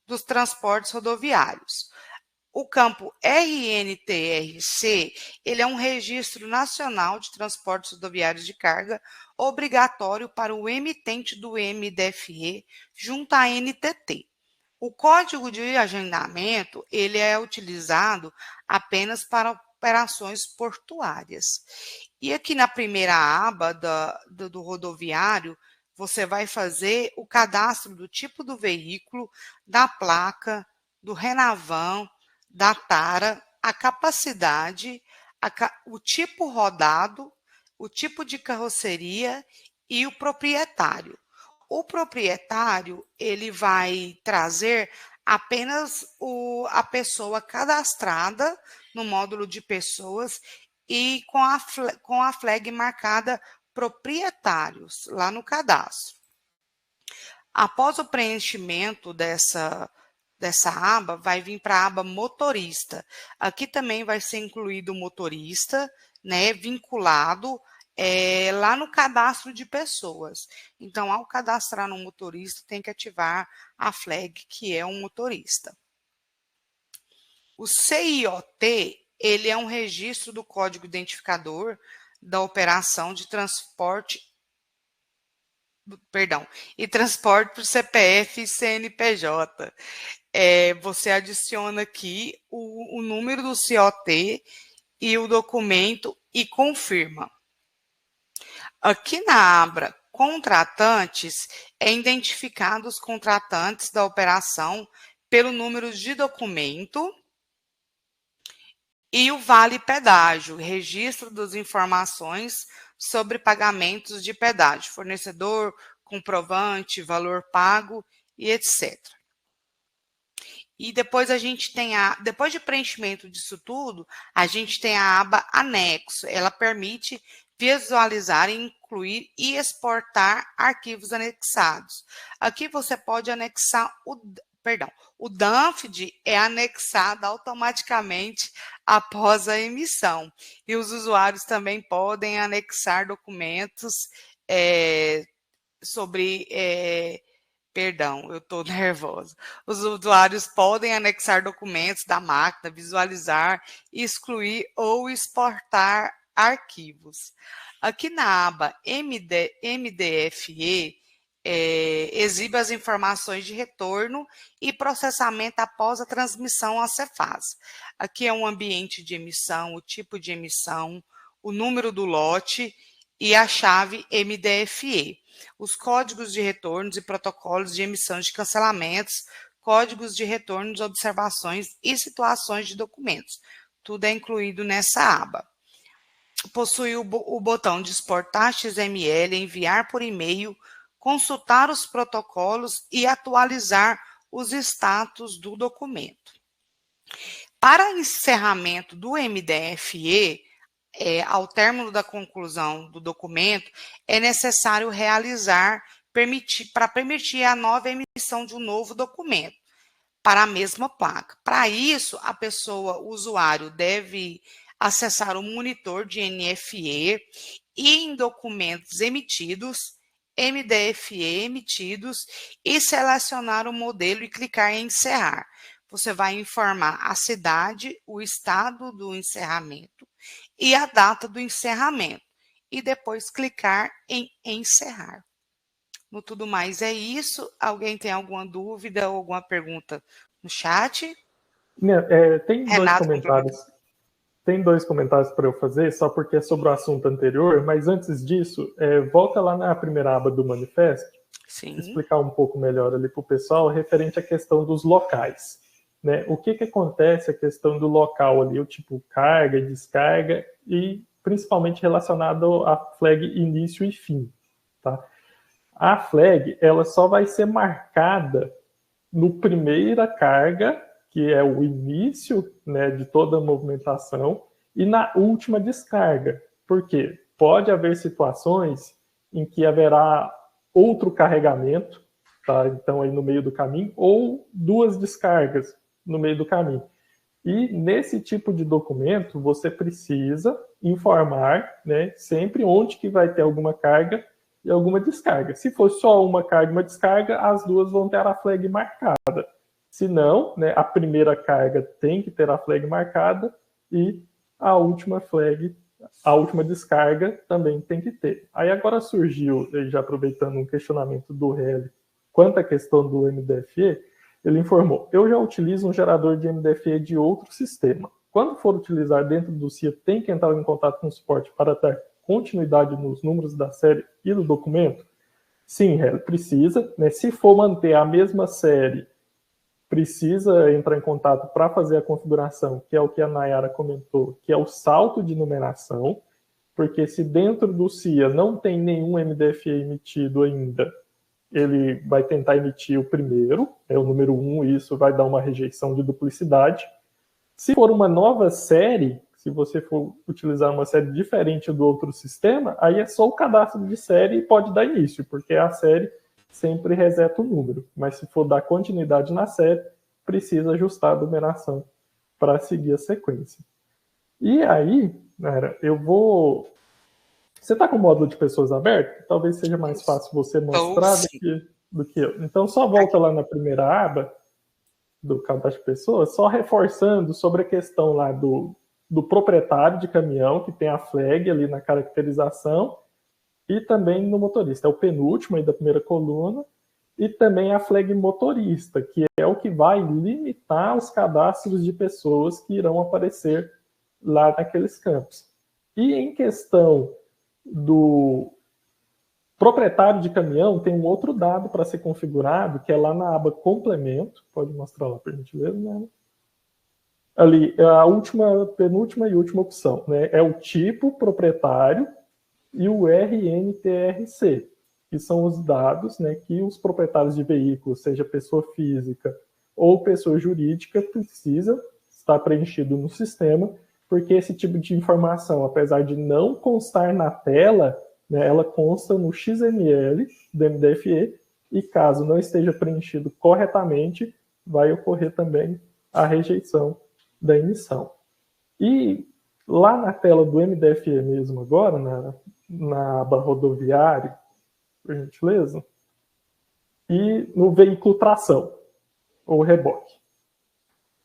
dos transportes rodoviários. O campo RNTRC, ele é um registro nacional de transportes rodoviários de carga obrigatório para o emitente do MDFE junto à NTT. O código de agendamento, ele é utilizado apenas para operações portuárias. E aqui na primeira aba do rodoviário, você vai fazer o cadastro do tipo do veículo, da placa, do Renavan, da tara, a capacidade, o tipo rodado, o tipo de carroceria e o proprietário. O proprietário, ele vai trazer apenas a pessoa cadastrada no módulo de pessoas e com a flag marcada proprietários lá no cadastro. Após o preenchimento dessa aba, vai vir para a aba motorista. Aqui também vai ser incluído o motorista, né, vinculado lá no cadastro de pessoas. Então, ao cadastrar no motorista, tem que ativar a flag, que é um motorista. O CIOT, ele é um registro do código identificador da operação de transporte, e transporte para o CPF e CNPJ. Você adiciona aqui o número do CIOT e o documento e confirma. Aqui na aba Contratantes, é identificado os contratantes da operação pelo número de documento e o vale pedágio, registro das informações sobre pagamentos de pedágio, fornecedor, comprovante, valor pago e etc. E depois a gente tem depois de preenchimento disso tudo, a gente tem a aba Anexo. Ela permite visualizar, incluir e exportar arquivos anexados. Aqui você pode anexar o DANFD é anexado automaticamente após a emissão. E os usuários também podem anexar documentos sobre... eu estou nervosa. Os usuários podem anexar documentos da máquina, visualizar, excluir ou exportar arquivos. Aqui na aba MDFE, exibe as informações de retorno e processamento após a transmissão à Cefaz. Aqui é um ambiente de emissão, o tipo de emissão, o número do lote e a chave MDFE. Os códigos de retornos e protocolos de emissão de cancelamentos, códigos de retornos, observações e situações de documentos. Tudo é incluído nessa aba. Possui o botão de exportar XML, enviar por e-mail, consultar os protocolos e atualizar os status do documento. Para encerramento do MDFE, ao término da conclusão do documento, é necessário para permitir a nova emissão de um novo documento para a mesma placa. Para isso, o usuário deve acessar o monitor de NFE e em documentos emitidos, MDFE emitidos, e selecionar o modelo e clicar em encerrar. Você vai informar a cidade, o estado do encerramento e a data do encerramento, e depois clicar em encerrar. No tudo mais é isso. Alguém tem alguma dúvida ou alguma pergunta no chat? Tem dois comentários para eu fazer, só porque é sobre o assunto anterior, mas antes disso, volta lá na primeira aba do manifesto, Sim. Explicar um pouco melhor ali para o pessoal referente à questão dos locais. Né? O que acontece a questão do local ali, o tipo carga, descarga, e principalmente relacionado à flag início e fim. Tá? A flag ela só vai ser marcada no primeira carga, que é o início, né, de toda a movimentação, e na última descarga. Por quê? Pode haver situações em que haverá outro carregamento, tá? Então aí no meio do caminho, ou duas descargas no meio do caminho. E nesse tipo de documento, você precisa informar, né, sempre onde que vai ter alguma carga e alguma descarga. Se for só uma carga e uma descarga, as duas vão ter a flag marcada. Se não, né, a primeira carga tem que ter a flag marcada e a última descarga também tem que ter. Aí agora surgiu, já aproveitando um questionamento do Heli, quanto à questão do MDFE, ele informou: eu já utilizo um gerador de MDFE de outro sistema. Quando for utilizar dentro do CIA, tem que entrar em contato com o suporte para dar continuidade nos números da série e do documento? Sim, Heli, precisa. Né? Se for manter a mesma série, precisa entrar em contato para fazer a configuração, que é o que a Nayara comentou, que é o salto de numeração, porque se dentro do CIA não tem nenhum MDFE emitido ainda, ele vai tentar emitir o primeiro, o número 1, e isso vai dar uma rejeição de duplicidade. Se for uma nova série, se você for utilizar uma série diferente do outro sistema, aí é só o cadastro de série e pode dar início, porque a série sempre reseta o número. Mas se for dar continuidade na série, precisa ajustar a numeração para seguir a sequência. E aí, eu vou... Você está com o módulo de pessoas aberto? Talvez seja mais fácil você mostrar do que eu. Então, só volta lá na primeira aba do cadastro de pessoas, só reforçando sobre a questão lá do proprietário de caminhão, que tem a flag ali na caracterização, e também no motorista. É o penúltimo aí da primeira coluna, e também a flag motorista, que é o que vai limitar os cadastros de pessoas que irão aparecer lá naqueles campos. E em questão do proprietário de caminhão, tem um outro dado para ser configurado, que é lá na aba complemento. Pode mostrar lá, por gentileza, né? Ali, a penúltima e última opção, né? É o tipo proprietário e o RNTRC, que são os dados, né, que os proprietários de veículos, seja pessoa física ou pessoa jurídica, precisam estar preenchido no sistema, porque esse tipo de informação, apesar de não constar na tela, né, ela consta no XML do MDFE, e caso não esteja preenchido corretamente, vai ocorrer também a rejeição da emissão. E lá na tela do MDFE mesmo agora, na aba rodoviário, por gentileza, e no veículo tração, ou reboque.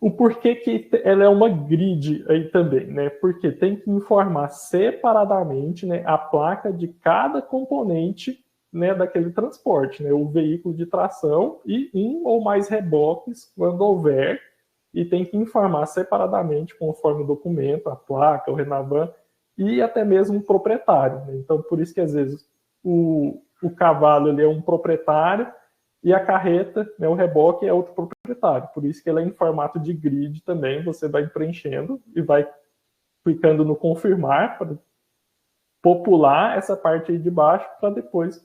O porquê que ela é uma grid aí também, né? Porque tem que informar separadamente, né, a placa de cada componente, né, daquele transporte, né? O veículo de tração e um ou mais reboques, quando houver, e tem que informar separadamente, conforme o documento, a placa, o Renavan, e até mesmo o proprietário, né? Então, por isso que às vezes o cavalo ele é um proprietário e a carreta, né, o reboque, é outro proprietário. Por isso que ela é em formato de grid também, você vai preenchendo e vai clicando no confirmar para popular essa parte aí de baixo para depois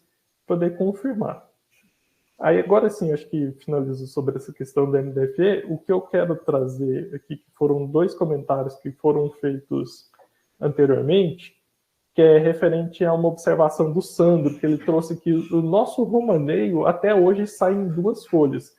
poder confirmar. Aí agora sim, acho que finalizo sobre essa questão do MDFE. O que eu quero trazer aqui, que foram 2 comentários que foram feitos anteriormente, que é referente a uma observação do Sandro, que ele trouxe que o nosso romaneio até hoje sai em 2 folhas.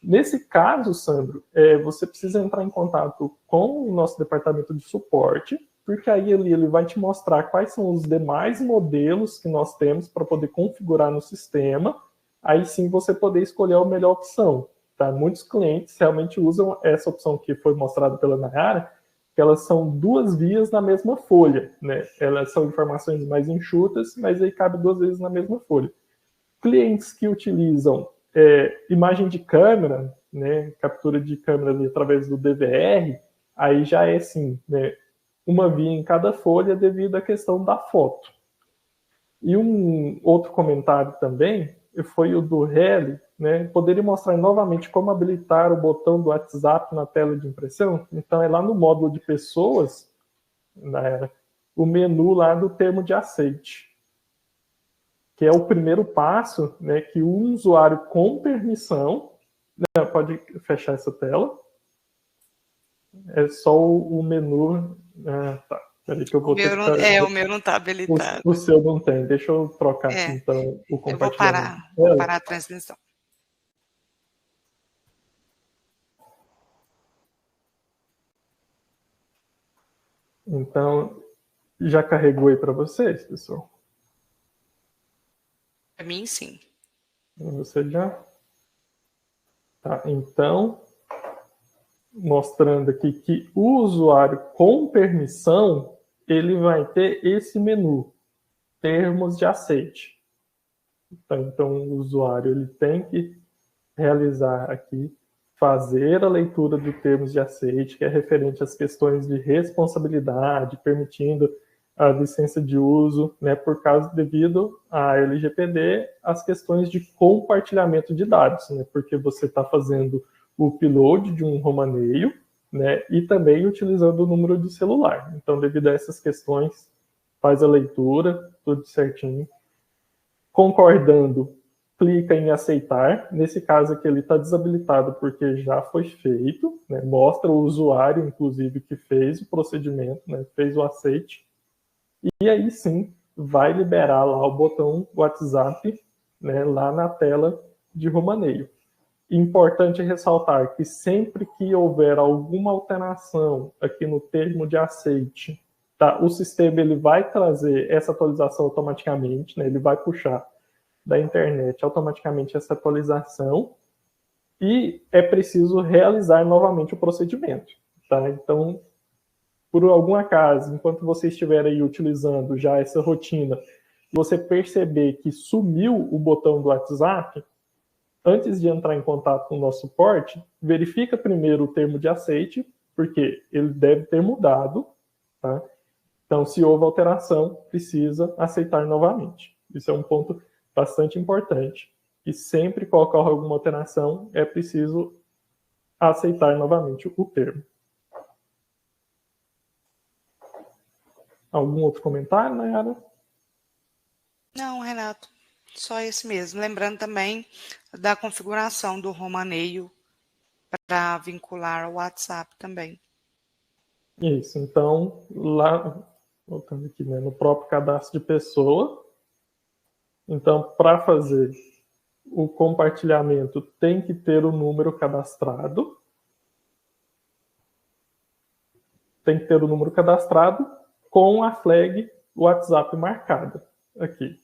Nesse caso, Sandro, você precisa entrar em contato com o nosso departamento de suporte, porque aí ele vai te mostrar quais são os demais modelos que nós temos para poder configurar no sistema, aí sim você poder escolher a melhor opção. Tá? Muitos clientes realmente usam essa opção que foi mostrada pela Nayara, que elas são 2 vias na mesma folha, né? Elas são informações mais enxutas, mas aí cabe 2 vezes na mesma folha. Clientes que utilizam imagem de câmera, né, captura de câmera ali através do DVR, aí já é sim, né, uma via em cada folha devido à questão da foto. E um outro comentário também foi o do Heli, né? Poderia mostrar novamente como habilitar o botão do WhatsApp na tela de impressão? Então, é lá no módulo de pessoas, o menu lá do termo de aceite, que é o primeiro passo, né, que o usuário com permissão, né, pode fechar essa tela, é só o menu... tá. Peraí que eu vou ter que... O meu não está habilitado. O seu não tem. Deixa eu trocar aqui, então, o compartilhamento. Eu vou parar a transmissão. Então, já carregou aí para vocês, pessoal? Para mim, sim. Você já? Tá, então, mostrando aqui que o usuário com permissão, ele vai ter esse menu, termos de aceite. Então, o usuário ele tem que realizar aqui, fazer a leitura do termos de aceite, que é referente às questões de responsabilidade, permitindo a licença de uso, né, por causa devido à LGPD, as questões de compartilhamento de dados, né, porque você está fazendo o upload de um romaneio, né, e também utilizando o número de celular. Então, devido a essas questões, faz a leitura, tudo certinho. Concordando, clica em aceitar. Nesse caso aqui ele está desabilitado porque já foi feito, né, mostra o usuário, inclusive, que fez o procedimento, né, fez o aceite. E aí sim, vai liberar lá o botão WhatsApp, né, lá na tela de romaneio. Importante ressaltar que sempre que houver alguma alteração aqui no termo de aceite, tá, o sistema ele vai trazer essa atualização automaticamente, né, ele vai puxar da internet automaticamente essa atualização, e é preciso realizar novamente o procedimento. Tá? Então, por algum acaso, enquanto você estiver aí utilizando já essa rotina, você perceber que sumiu o botão do WhatsApp, antes de entrar em contato com o nosso suporte, verifica primeiro o termo de aceite, porque ele deve ter mudado, tá? Então, se houve alteração, precisa aceitar novamente. Isso é um ponto bastante importante. E sempre que ocorre alguma alteração, é preciso aceitar novamente o termo. Algum outro comentário, Nayara? Não, Renato, só esse mesmo. Lembrando também da configuração do romaneio para vincular ao WhatsApp também. Isso, então, lá, voltando aqui, né, no próprio cadastro de pessoa, então, para fazer o compartilhamento, tem que ter o número cadastrado. Tem que ter o número cadastrado com a flag WhatsApp marcada aqui.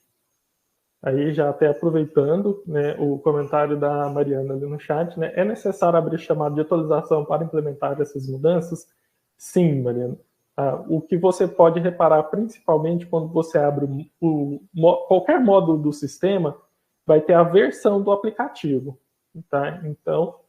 Aí, já até aproveitando, né, o comentário da Mariana ali no chat, né, é necessário abrir chamado de atualização para implementar essas mudanças? Sim, Mariana. O que você pode reparar, principalmente quando você abre qualquer módulo do sistema, vai ter a versão do aplicativo. Tá? Então,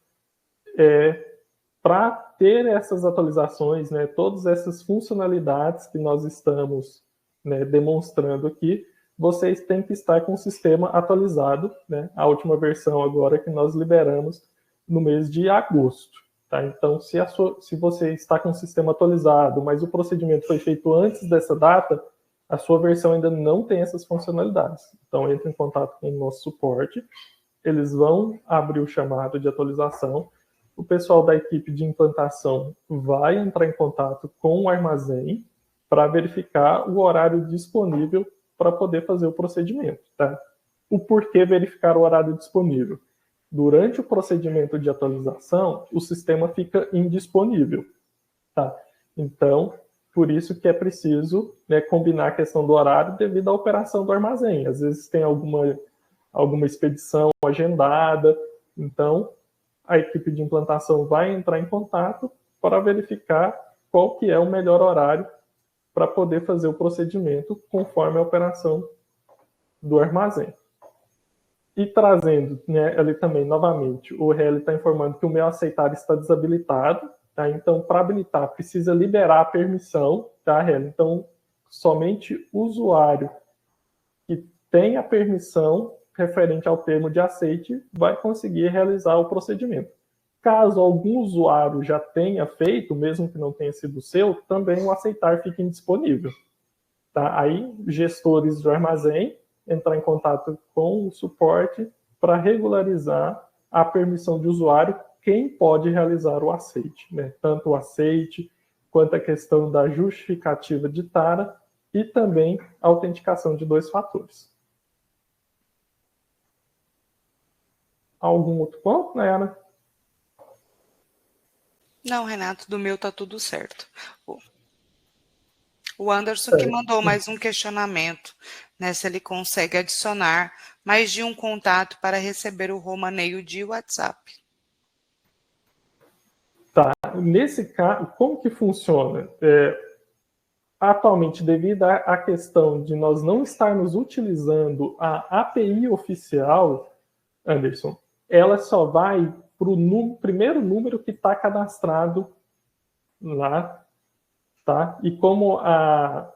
para ter essas atualizações, né, todas essas funcionalidades que nós estamos, né, demonstrando aqui, vocês têm que estar com o sistema atualizado, né, a última versão agora que nós liberamos no mês de agosto. Tá? Então, se você está com o sistema atualizado, mas o procedimento foi feito antes dessa data, a sua versão ainda não tem essas funcionalidades. Então, entre em contato com o nosso suporte, eles vão abrir o chamado de atualização, o pessoal da equipe de implantação vai entrar em contato com o armazém para verificar o horário disponível para poder fazer o procedimento. Tá? O porquê verificar o horário disponível? Durante o procedimento de atualização, o sistema fica indisponível. Tá? Então, por isso que é preciso, né, combinar a questão do horário devido à operação do armazém. Às vezes tem alguma expedição agendada, então a equipe de implantação vai entrar em contato para verificar qual que é o melhor horário para poder fazer o procedimento conforme a operação do armazém. E trazendo, né, ali também, novamente, o RL está informando que o meu aceitar está desabilitado, tá? Então, para habilitar, precisa liberar a permissão, tá, RL? Então, somente o usuário que tem a permissão referente ao termo de aceite vai conseguir realizar o procedimento. Caso algum usuário já tenha feito, mesmo que não tenha sido seu, também o aceitar fica indisponível. Tá? Aí, gestores do armazém entrar em contato com o suporte para regularizar a permissão de usuário, quem pode realizar o aceite, né? Tanto o aceite, quanto a questão da justificativa de tara e também a autenticação de 2 fatores. Algum outro ponto, Nayara? Não, Renato, do meu está tudo certo. O Anderson que mandou mais um questionamento, né, se ele consegue adicionar mais de um contato para receber o romaneio de WhatsApp. Tá, nesse caso, como que funciona? Atualmente, devido à questão de nós não estarmos utilizando a API oficial, Anderson, ela só vai para o primeiro número que está cadastrado lá. Tá? E como a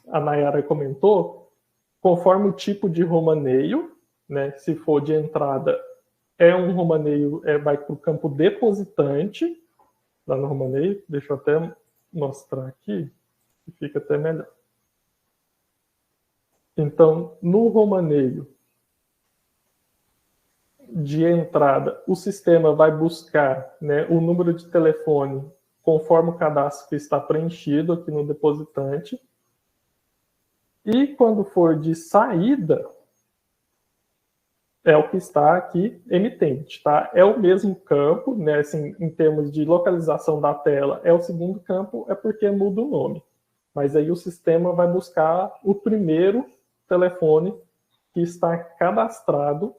Nayara comentou, conforme o tipo de romaneio, né, se for de entrada, é um romaneio, vai para o campo depositante, lá no romaneio, deixa eu até mostrar aqui, que fica até melhor. Então, no romaneio de entrada, o sistema vai buscar, né, o número de telefone conforme o cadastro que está preenchido aqui no depositante. E quando for de saída, é o que está aqui emitente, tá? É o mesmo campo, né? Assim, em termos de localização da tela, é o segundo campo, é porque muda o nome. Mas aí o sistema vai buscar o primeiro telefone que está cadastrado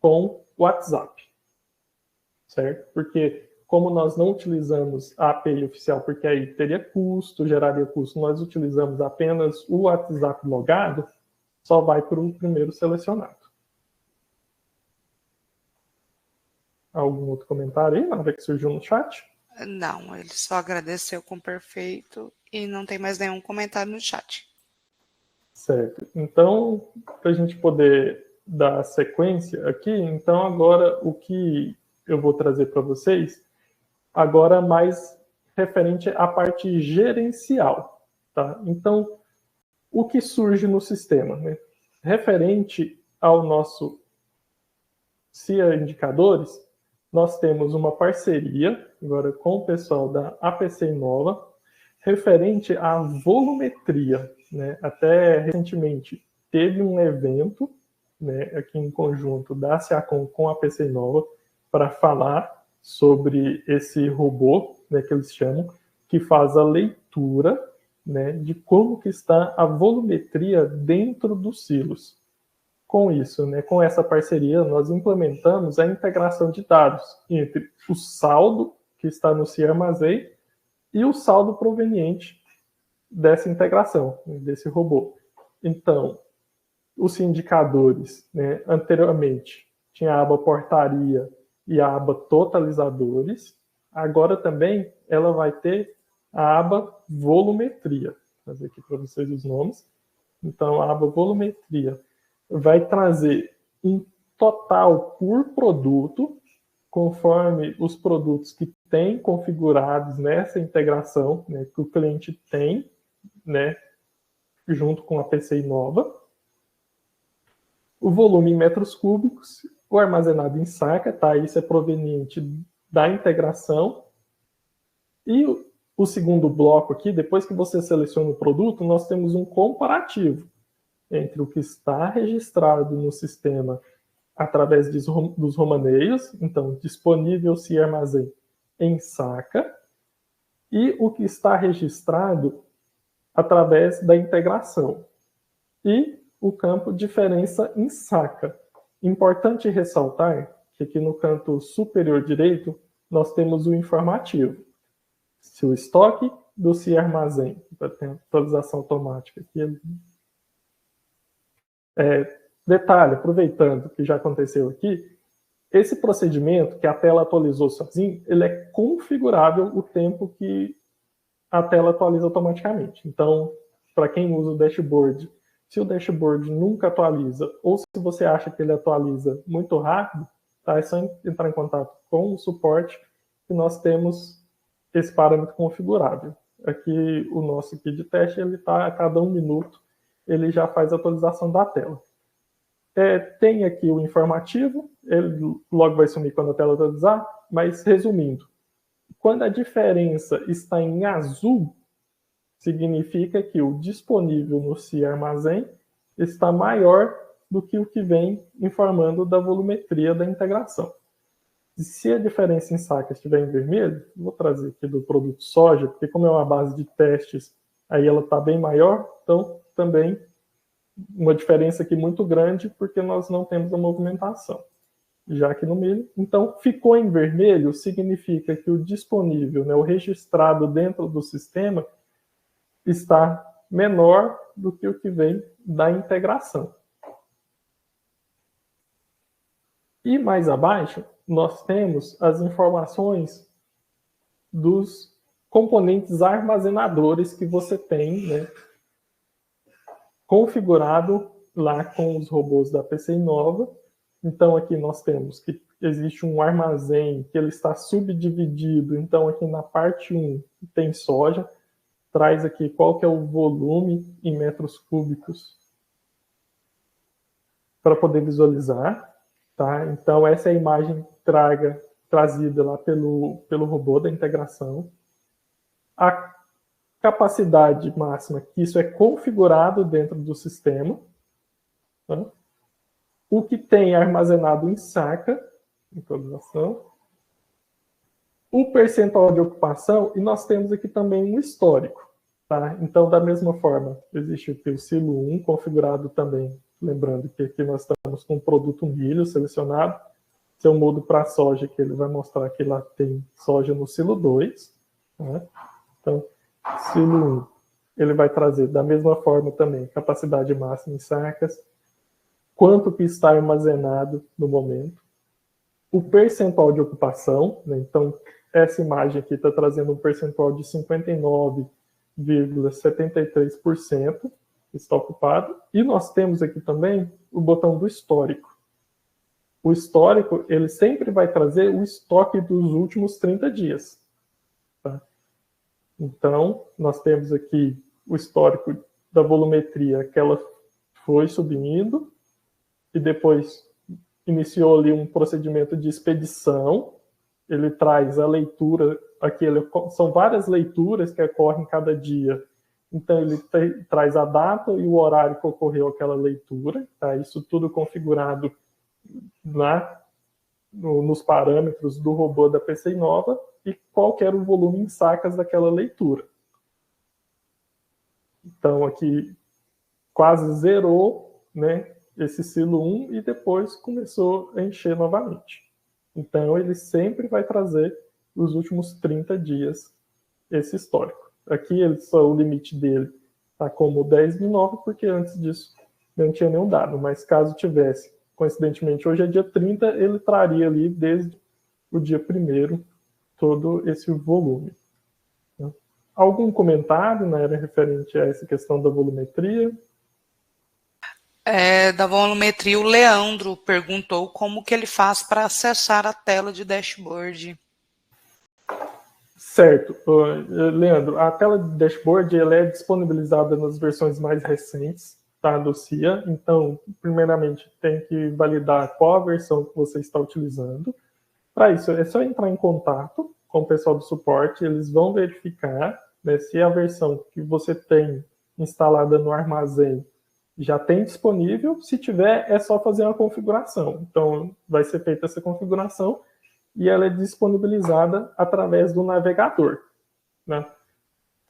com o WhatsApp. certo? Porque como nós não utilizamos a API oficial, porque aí teria custo, geraria custo, nós utilizamos apenas o WhatsApp logado, só vai para o primeiro selecionado. Algum outro comentário aí, nada que surgiu no chat? Não, ele só agradeceu com perfeito e não tem mais nenhum comentário no chat. Certo. Então, para a gente poder dar sequência aqui, então agora o que eu vou trazer para vocês, agora mais referente à parte gerencial, tá? Então, o que surge no sistema, né? Referente ao nosso CIA Indicadores, nós temos uma parceria agora com o pessoal da APC Inova, referente à volumetria, né? Até recentemente teve um evento, né, aqui em conjunto da SEACOM com a APC Inova para falar sobre esse robô, né, que eles chamam, que faz a leitura, né, de como que está a volumetria dentro dos silos. Com isso, né, com essa parceria, nós implementamos a integração de dados entre o saldo que está no CIA Armazém e o saldo proveniente dessa integração, desse robô. Então, os indicadores, né, anteriormente, tinha a aba portaria e a aba totalizadores. Agora também ela vai ter a aba volumetria. Vou fazer aqui para vocês os nomes. Então, a aba volumetria vai trazer um total por produto, conforme os produtos que tem configurados nessa integração, né, que o cliente tem, né, junto com a APC Inova, o volume em metros cúbicos, o armazenado em saca, tá? Isso é proveniente da integração. E o segundo bloco aqui, depois que você seleciona o produto, nós temos um comparativo entre o que está registrado no sistema através dos romaneios, então disponível se armazém em saca, e o que está registrado através da integração. E o campo diferença em saca. Importante ressaltar que aqui no canto superior direito nós temos o informativo. Se o estoque do CIA Armazém, para ter atualização automática aqui, detalhe, aproveitando que já aconteceu aqui, esse procedimento que a tela atualizou sozinho, ele é configurável o tempo que a tela atualiza automaticamente. Então, para quem usa o dashboard, se o dashboard nunca atualiza, ou se você acha que ele atualiza muito rápido, tá? É só entrar em contato com o suporte que nós temos esse parâmetro configurável. Aqui, o nosso aqui de teste, ele está a cada 1 minuto, ele já faz a atualização da tela. Tem aqui o informativo, ele logo vai sumir quando a tela atualizar, mas resumindo, quando a diferença está em azul, significa que o disponível no CIA Armazém está maior do que o que vem informando da volumetria da integração. E se a diferença em saca estiver em vermelho, vou trazer aqui do produto soja, porque como é uma base de testes, aí ela está bem maior, então também uma diferença aqui muito grande, porque nós não temos a movimentação. Já aqui no milho, então ficou em vermelho, significa que o disponível, né, o registrado dentro do sistema, está menor do que o que vem da integração. E mais abaixo, nós temos as informações dos componentes armazenadores que você tem, né, configurado lá com os robôs da APC Inova. Então, aqui nós temos que existe um armazém que ele está subdividido. Então, aqui na parte 1 tem soja. Traz aqui qual que é o volume em metros cúbicos para poder visualizar. Tá? Então, essa é a imagem trazida lá pelo robô da integração. A capacidade máxima, que isso é configurado dentro do sistema. Tá? O que tem armazenado em saca, atualização. O percentual de ocupação, e nós temos aqui também um histórico. Tá? Então, da mesma forma, existe aqui o silo 1, configurado também, lembrando que aqui nós estamos com o produto milho selecionado. Se eu mudo para soja, que ele vai mostrar que lá tem soja no silo 2. Né? Então, silo 1, ele vai trazer da mesma forma também capacidade máxima em sacas, quanto que está armazenado no momento, o percentual de ocupação, né? Então, essa imagem aqui está trazendo um percentual de 59,73% está ocupado, e nós temos aqui também o botão do histórico. O histórico, ele sempre vai trazer o estoque dos últimos 30 dias. Tá? Então, nós temos aqui o histórico da volumetria, que ela foi subindo, e depois iniciou ali um procedimento de expedição. Ele traz a leitura, aqui são várias leituras que ocorrem cada dia. Então, ele traz a data e o horário que ocorreu aquela leitura. Tá? Isso tudo configurado lá nos parâmetros do robô da PC Inova, e qual que era o volume em sacas daquela leitura. Então, aqui quase zerou, né, esse silo 1 e depois começou a encher novamente. Então, ele sempre vai trazer os últimos 30 dias esse histórico. Aqui, o limite dele está como 10.009, porque antes disso não tinha nenhum dado, mas caso tivesse, coincidentemente, hoje é dia 30, ele traria ali, desde o dia 1º, todo esse volume. Algum comentário, né, referente a essa questão da volumetria? Da volumetria, o Leandro perguntou como que ele faz para acessar a tela de dashboard. Certo. Leandro, a tela de dashboard ela é disponibilizada nas versões mais recentes, tá, do CIA. Então, primeiramente, tem que validar qual a versão que você está utilizando. Para isso, é só entrar em contato com o pessoal do suporte, eles vão verificar, né, se a versão que você tem instalada no armazém já tem disponível. Se tiver, é só fazer uma configuração. Então, vai ser feita essa configuração e ela é disponibilizada através do navegador. Né?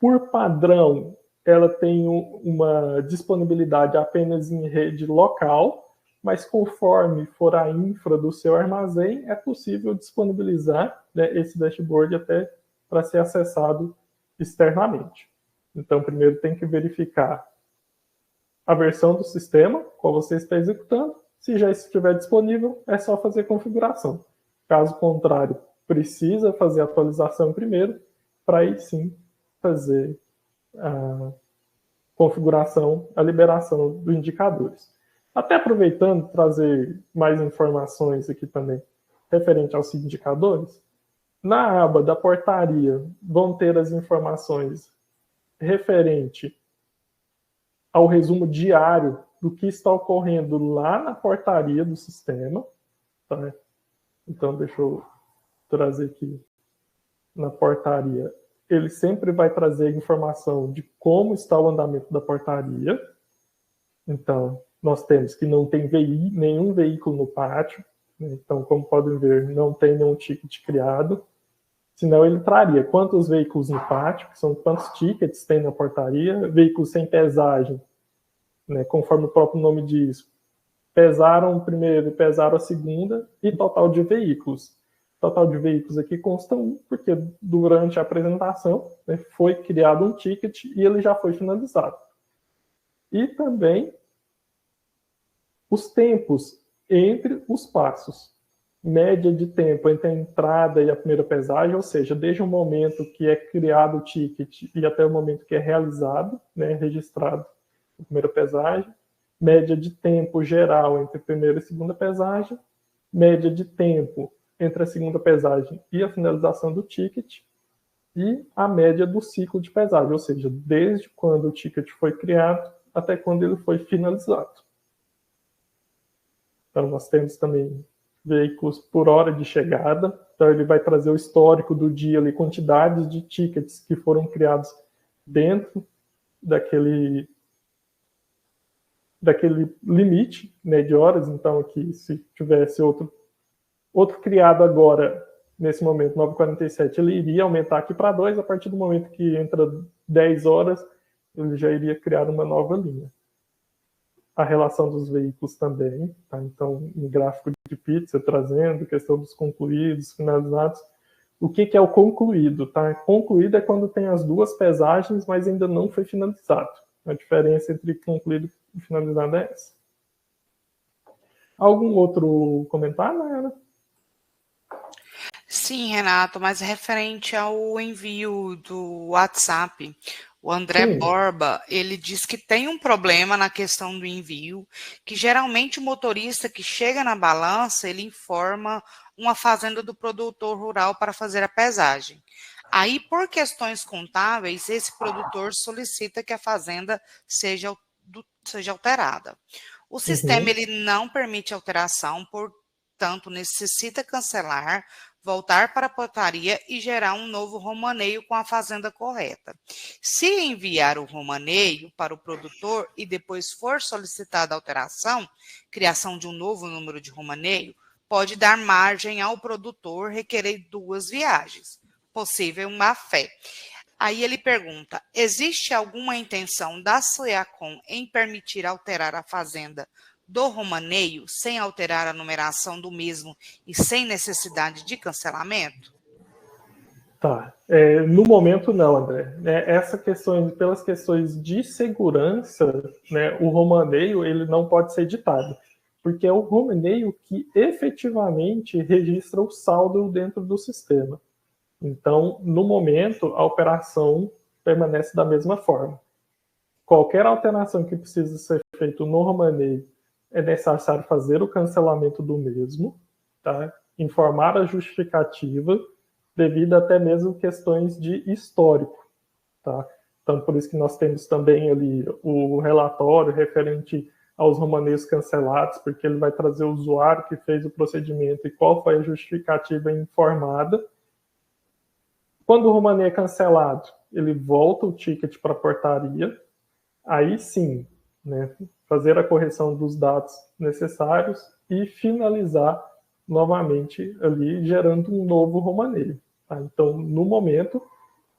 Por padrão, ela tem uma disponibilidade apenas em rede local, mas conforme for a infra do seu armazém, é possível disponibilizar, né, esse dashboard até para ser acessado externamente. Então, primeiro tem que verificar a versão do sistema, qual você está executando. Se já estiver disponível, é só fazer configuração. Caso contrário, precisa fazer a atualização primeiro, para aí sim fazer a configuração, a liberação dos indicadores. Até aproveitando, trazer mais informações aqui também, referente aos indicadores. Na aba da portaria, vão ter as informações referente ao resumo diário do que está ocorrendo lá na portaria do sistema. Tá? Então, deixa eu trazer aqui na portaria. Ele sempre vai trazer informação de como está o andamento da portaria. Então, nós temos que não tem nenhum veículo no pátio. Né? Então, como podem ver, não tem nenhum ticket criado. Senão, ele traria quantos veículos no pátio, que são quantos tickets tem na portaria, veículos sem pesagem, né? Conforme o próprio nome diz, pesaram o primeiro e pesaram a segunda, e total de veículos. Total de veículos aqui consta 1, porque durante a apresentação, né, foi criado um ticket e ele já foi finalizado. E também os tempos entre os passos. Média de tempo entre a entrada e a primeira pesagem, ou seja, desde o momento que é criado o ticket e até o momento que é realizado, né, registrado a primeira pesagem. Média de tempo geral entre a primeira e a segunda pesagem. Média de tempo entre a segunda pesagem e a finalização do ticket. E a média do ciclo de pesagem, ou seja, desde quando o ticket foi criado até quando ele foi finalizado. Então, nós temos também veículos por hora de chegada. Então, ele vai trazer o histórico do dia, ali, quantidades de tickets que foram criados dentro daquele limite, né, de horas. Então, aqui, se tivesse outro criado agora, nesse momento, 9h47, ele iria aumentar aqui para 2, a partir do momento que entra 10 horas, ele já iria criar uma nova linha. A relação dos veículos também, tá? Então, em gráfico Tripizza trazendo, questão dos concluídos, finalizados. O que é o concluído? Tá? Concluído é quando tem as duas pesagens, mas ainda não foi finalizado. A diferença entre concluído e finalizado é essa. Algum outro comentário, Ana? Sim, Renato, mas referente ao envio do WhatsApp, o André Borba, ele diz que tem um problema na questão do envio, que geralmente o motorista que chega na balança, ele informa uma fazenda do produtor rural para fazer a pesagem. Aí, por questões contábeis, esse produtor solicita que a fazenda seja alterada. O sistema ele não permite alteração, portanto, necessita cancelar, voltar para a portaria e gerar um novo romaneio com a fazenda correta. Se enviar o romaneio para o produtor e depois for solicitada a alteração, criação de um novo número de romaneio, pode dar margem ao produtor requerer 2 viagens, possível má-fé. Aí ele pergunta, existe alguma intenção da SEACOM em permitir alterar a fazenda do romaneio sem alterar a numeração do mesmo e sem necessidade de cancelamento? Tá. No momento não, André. Essa questão, pelas questões de segurança, né, o romaneio ele não pode ser editado, porque é o romaneio que efetivamente registra o saldo dentro do sistema. Então, no momento, a operação permanece da mesma forma. Qualquer alteração que precise ser feita no romaneio, é necessário fazer o cancelamento do mesmo, tá? Informar a justificativa, devido até mesmo questões de histórico. Tá? Então, por isso que nós temos também ali o relatório referente aos romaneios cancelados, porque ele vai trazer o usuário que fez o procedimento e qual foi a justificativa informada. Quando o romaneio é cancelado, ele volta o ticket para a portaria, aí sim, né, fazer a correção dos dados necessários e finalizar novamente ali, gerando um novo romaneio. Tá? Então, no momento,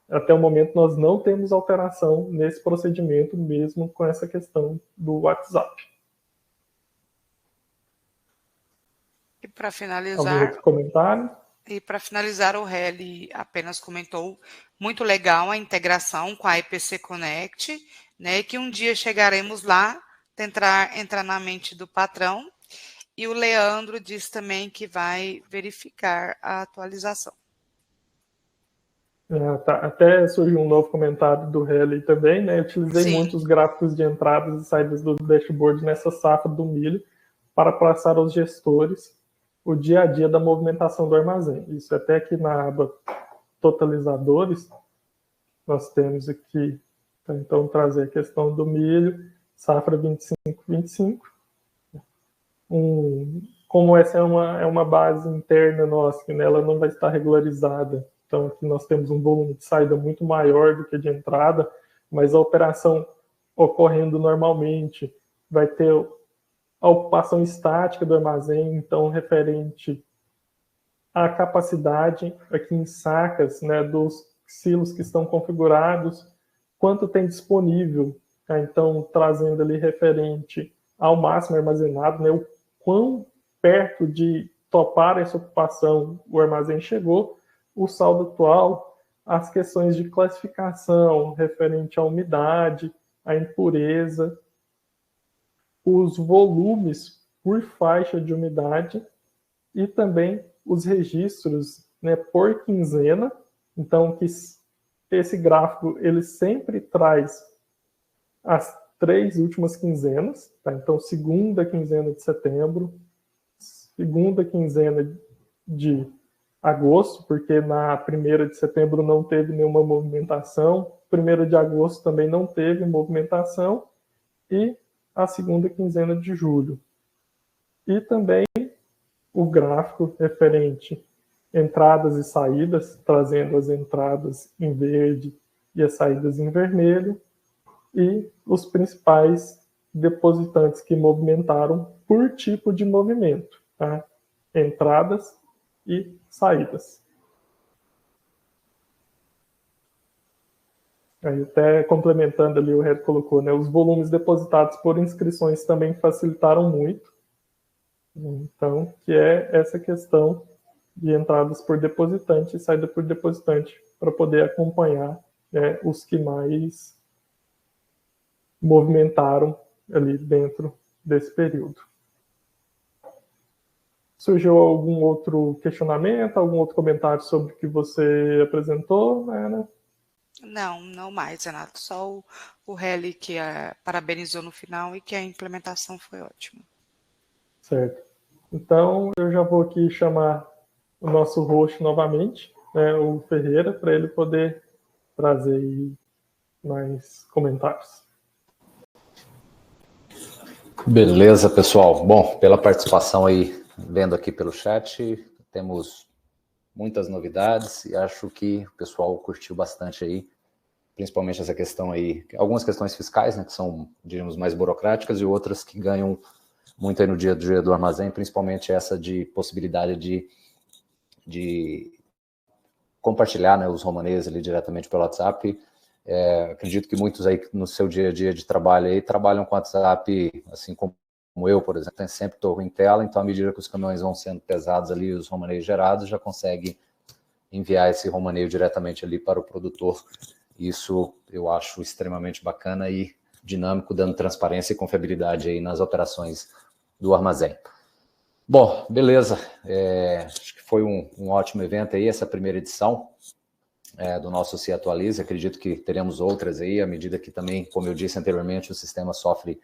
até o momento, nós não temos alteração nesse procedimento, mesmo com essa questão do WhatsApp. E para finalizar... Algum outro comentário? E para finalizar, o Heli apenas comentou muito legal a integração com a EPC Connect, né, que um dia chegaremos lá, entrar na mente do patrão, e o Leandro disse também que vai verificar a atualização. Tá. Até surgiu um novo comentário do Heli também, né? Eu utilizei muito os gráficos de entradas e saídas do dashboard nessa safra do milho para passar aos gestores o dia a dia da movimentação do armazém. Isso até aqui na aba totalizadores, nós temos aqui, tá? Então, trazer a questão do milho, safra 25-25. Como essa é uma base interna nossa, que ela não vai estar regularizada, então aqui nós temos um volume de saída muito maior do que de entrada, mas a operação ocorrendo normalmente vai ter a ocupação estática do armazém, então referente à capacidade aqui em sacas, né, dos silos que estão configurados, quanto tem disponível, tá? Então trazendo ali referente ao máximo armazenado, né, o quão perto de topar essa ocupação o armazém chegou, o saldo atual, as questões de classificação referente à umidade, à impureza, os volumes por faixa de umidade e também os registros, né, por quinzena. Então, que esse gráfico ele sempre traz as 3 últimas quinzenas, tá? Então, segunda quinzena de setembro, segunda quinzena de agosto, porque na 1ª de setembro não teve nenhuma movimentação, 1ª de agosto também não teve movimentação, e a segunda quinzena de julho. E também o gráfico referente entradas e saídas, trazendo as entradas em verde e as saídas em vermelho, e os principais depositantes que movimentaram por tipo de movimento, tá? Entradas e saídas. Aí até complementando ali, o Red colocou, né, os volumes depositados por inscrições também facilitaram muito. Então, que é essa questão de entradas por depositante e saída por depositante, para poder acompanhar os que mais movimentaram ali dentro desse período. Surgiu algum outro questionamento, algum outro comentário sobre o que você apresentou, Ana? Não mais, Renato. Só o Heli que parabenizou no final e que a implementação foi ótima. Certo. Então, eu já vou aqui chamar o nosso host novamente, o Ferreira, para ele poder trazer aí mais comentários. Beleza, pessoal. Bom, pela participação aí, vendo aqui pelo chat, temos muitas novidades e acho que o pessoal curtiu bastante aí, principalmente essa questão aí, algumas questões fiscais, né, que são, diríamos, mais burocráticas e outras que ganham muito aí no dia a dia do armazém, principalmente essa de possibilidade de compartilhar, né, os romanês ali diretamente pelo WhatsApp. Acredito que muitos aí no seu dia a dia de trabalho aí trabalham com WhatsApp, assim como eu, por exemplo, sempre estou em tela, então à medida que os caminhões vão sendo pesados ali, os romaneios gerados, já consegue enviar esse romaneio diretamente ali para o produtor. Isso eu acho extremamente bacana e dinâmico, dando transparência e confiabilidade aí nas operações do armazém. Bom, beleza. Acho que foi um ótimo evento aí, essa primeira edição do nosso Se Atualize. Acredito que teremos outras aí, à medida que também, como eu disse anteriormente, o sistema sofre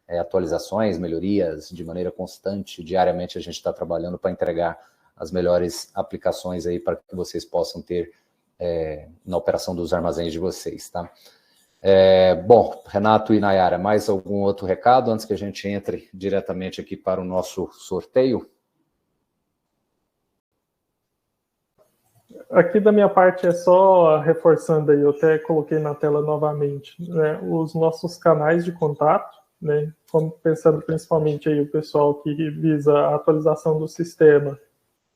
atualizações, melhorias de maneira constante. Diariamente a gente está trabalhando para entregar as melhores aplicações aí para que vocês possam ter na operação dos armazéns de vocês, tá? Bom, Renato e Nayara, mais algum outro recado antes que a gente entre diretamente aqui para o nosso sorteio? Aqui da minha parte é só reforçando aí, eu até coloquei na tela novamente, né, os nossos canais de contato, né, pensando principalmente aí o pessoal que visa a atualização do sistema,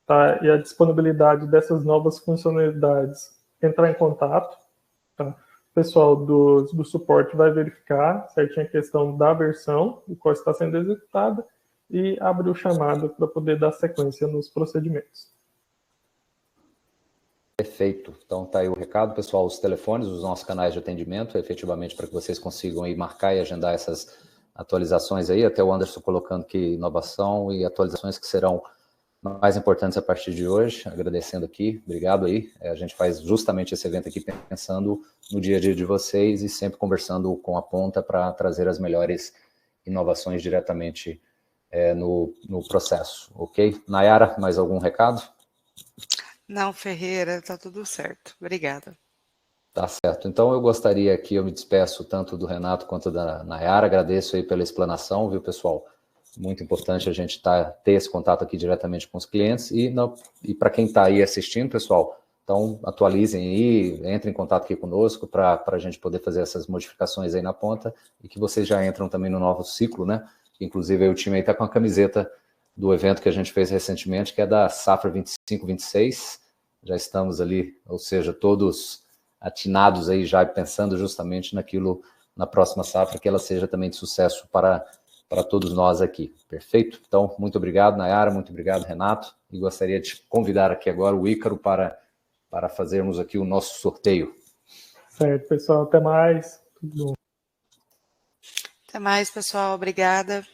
tá, e a disponibilidade dessas novas funcionalidades, entrar em contato, tá? O pessoal do suporte vai verificar certinho a questão da versão, o qual está sendo executada, e abrir o chamado para poder dar sequência nos procedimentos. Perfeito. Então tá aí o recado, pessoal, os telefones, os nossos canais de atendimento, efetivamente para que vocês consigam aí marcar e agendar essas atualizações aí, até o Anderson colocando que inovação e atualizações que serão mais importantes a partir de hoje, agradecendo aqui, obrigado aí, a gente faz justamente esse evento aqui pensando no dia a dia de vocês e sempre conversando com a ponta para trazer as melhores inovações diretamente no processo, ok? Nayara, mais algum recado? Não, Ferreira, tá tudo certo. Obrigada. Tá certo. Então eu gostaria que eu me despeço tanto do Renato quanto da Nayara. Agradeço aí pela explanação, viu, pessoal? Muito importante a gente ter esse contato aqui diretamente com os clientes. E para quem está aí assistindo, pessoal, então atualizem aí, entrem em contato aqui conosco para a gente poder fazer essas modificações aí na ponta e que vocês já entram também no novo ciclo, né? Inclusive aí o time aí está com a camiseta do evento que a gente fez recentemente, que é da Safra 25-26. Já estamos ali, ou seja, todos atinados aí já pensando justamente naquilo, na próxima safra, que ela seja também de sucesso para todos nós aqui. Perfeito? Então, muito obrigado, Nayara, muito obrigado, Renato, e gostaria de convidar aqui agora o Ícaro para fazermos aqui o nosso sorteio. Certo, pessoal, até mais. Tudo bom. Até mais, pessoal. Obrigada.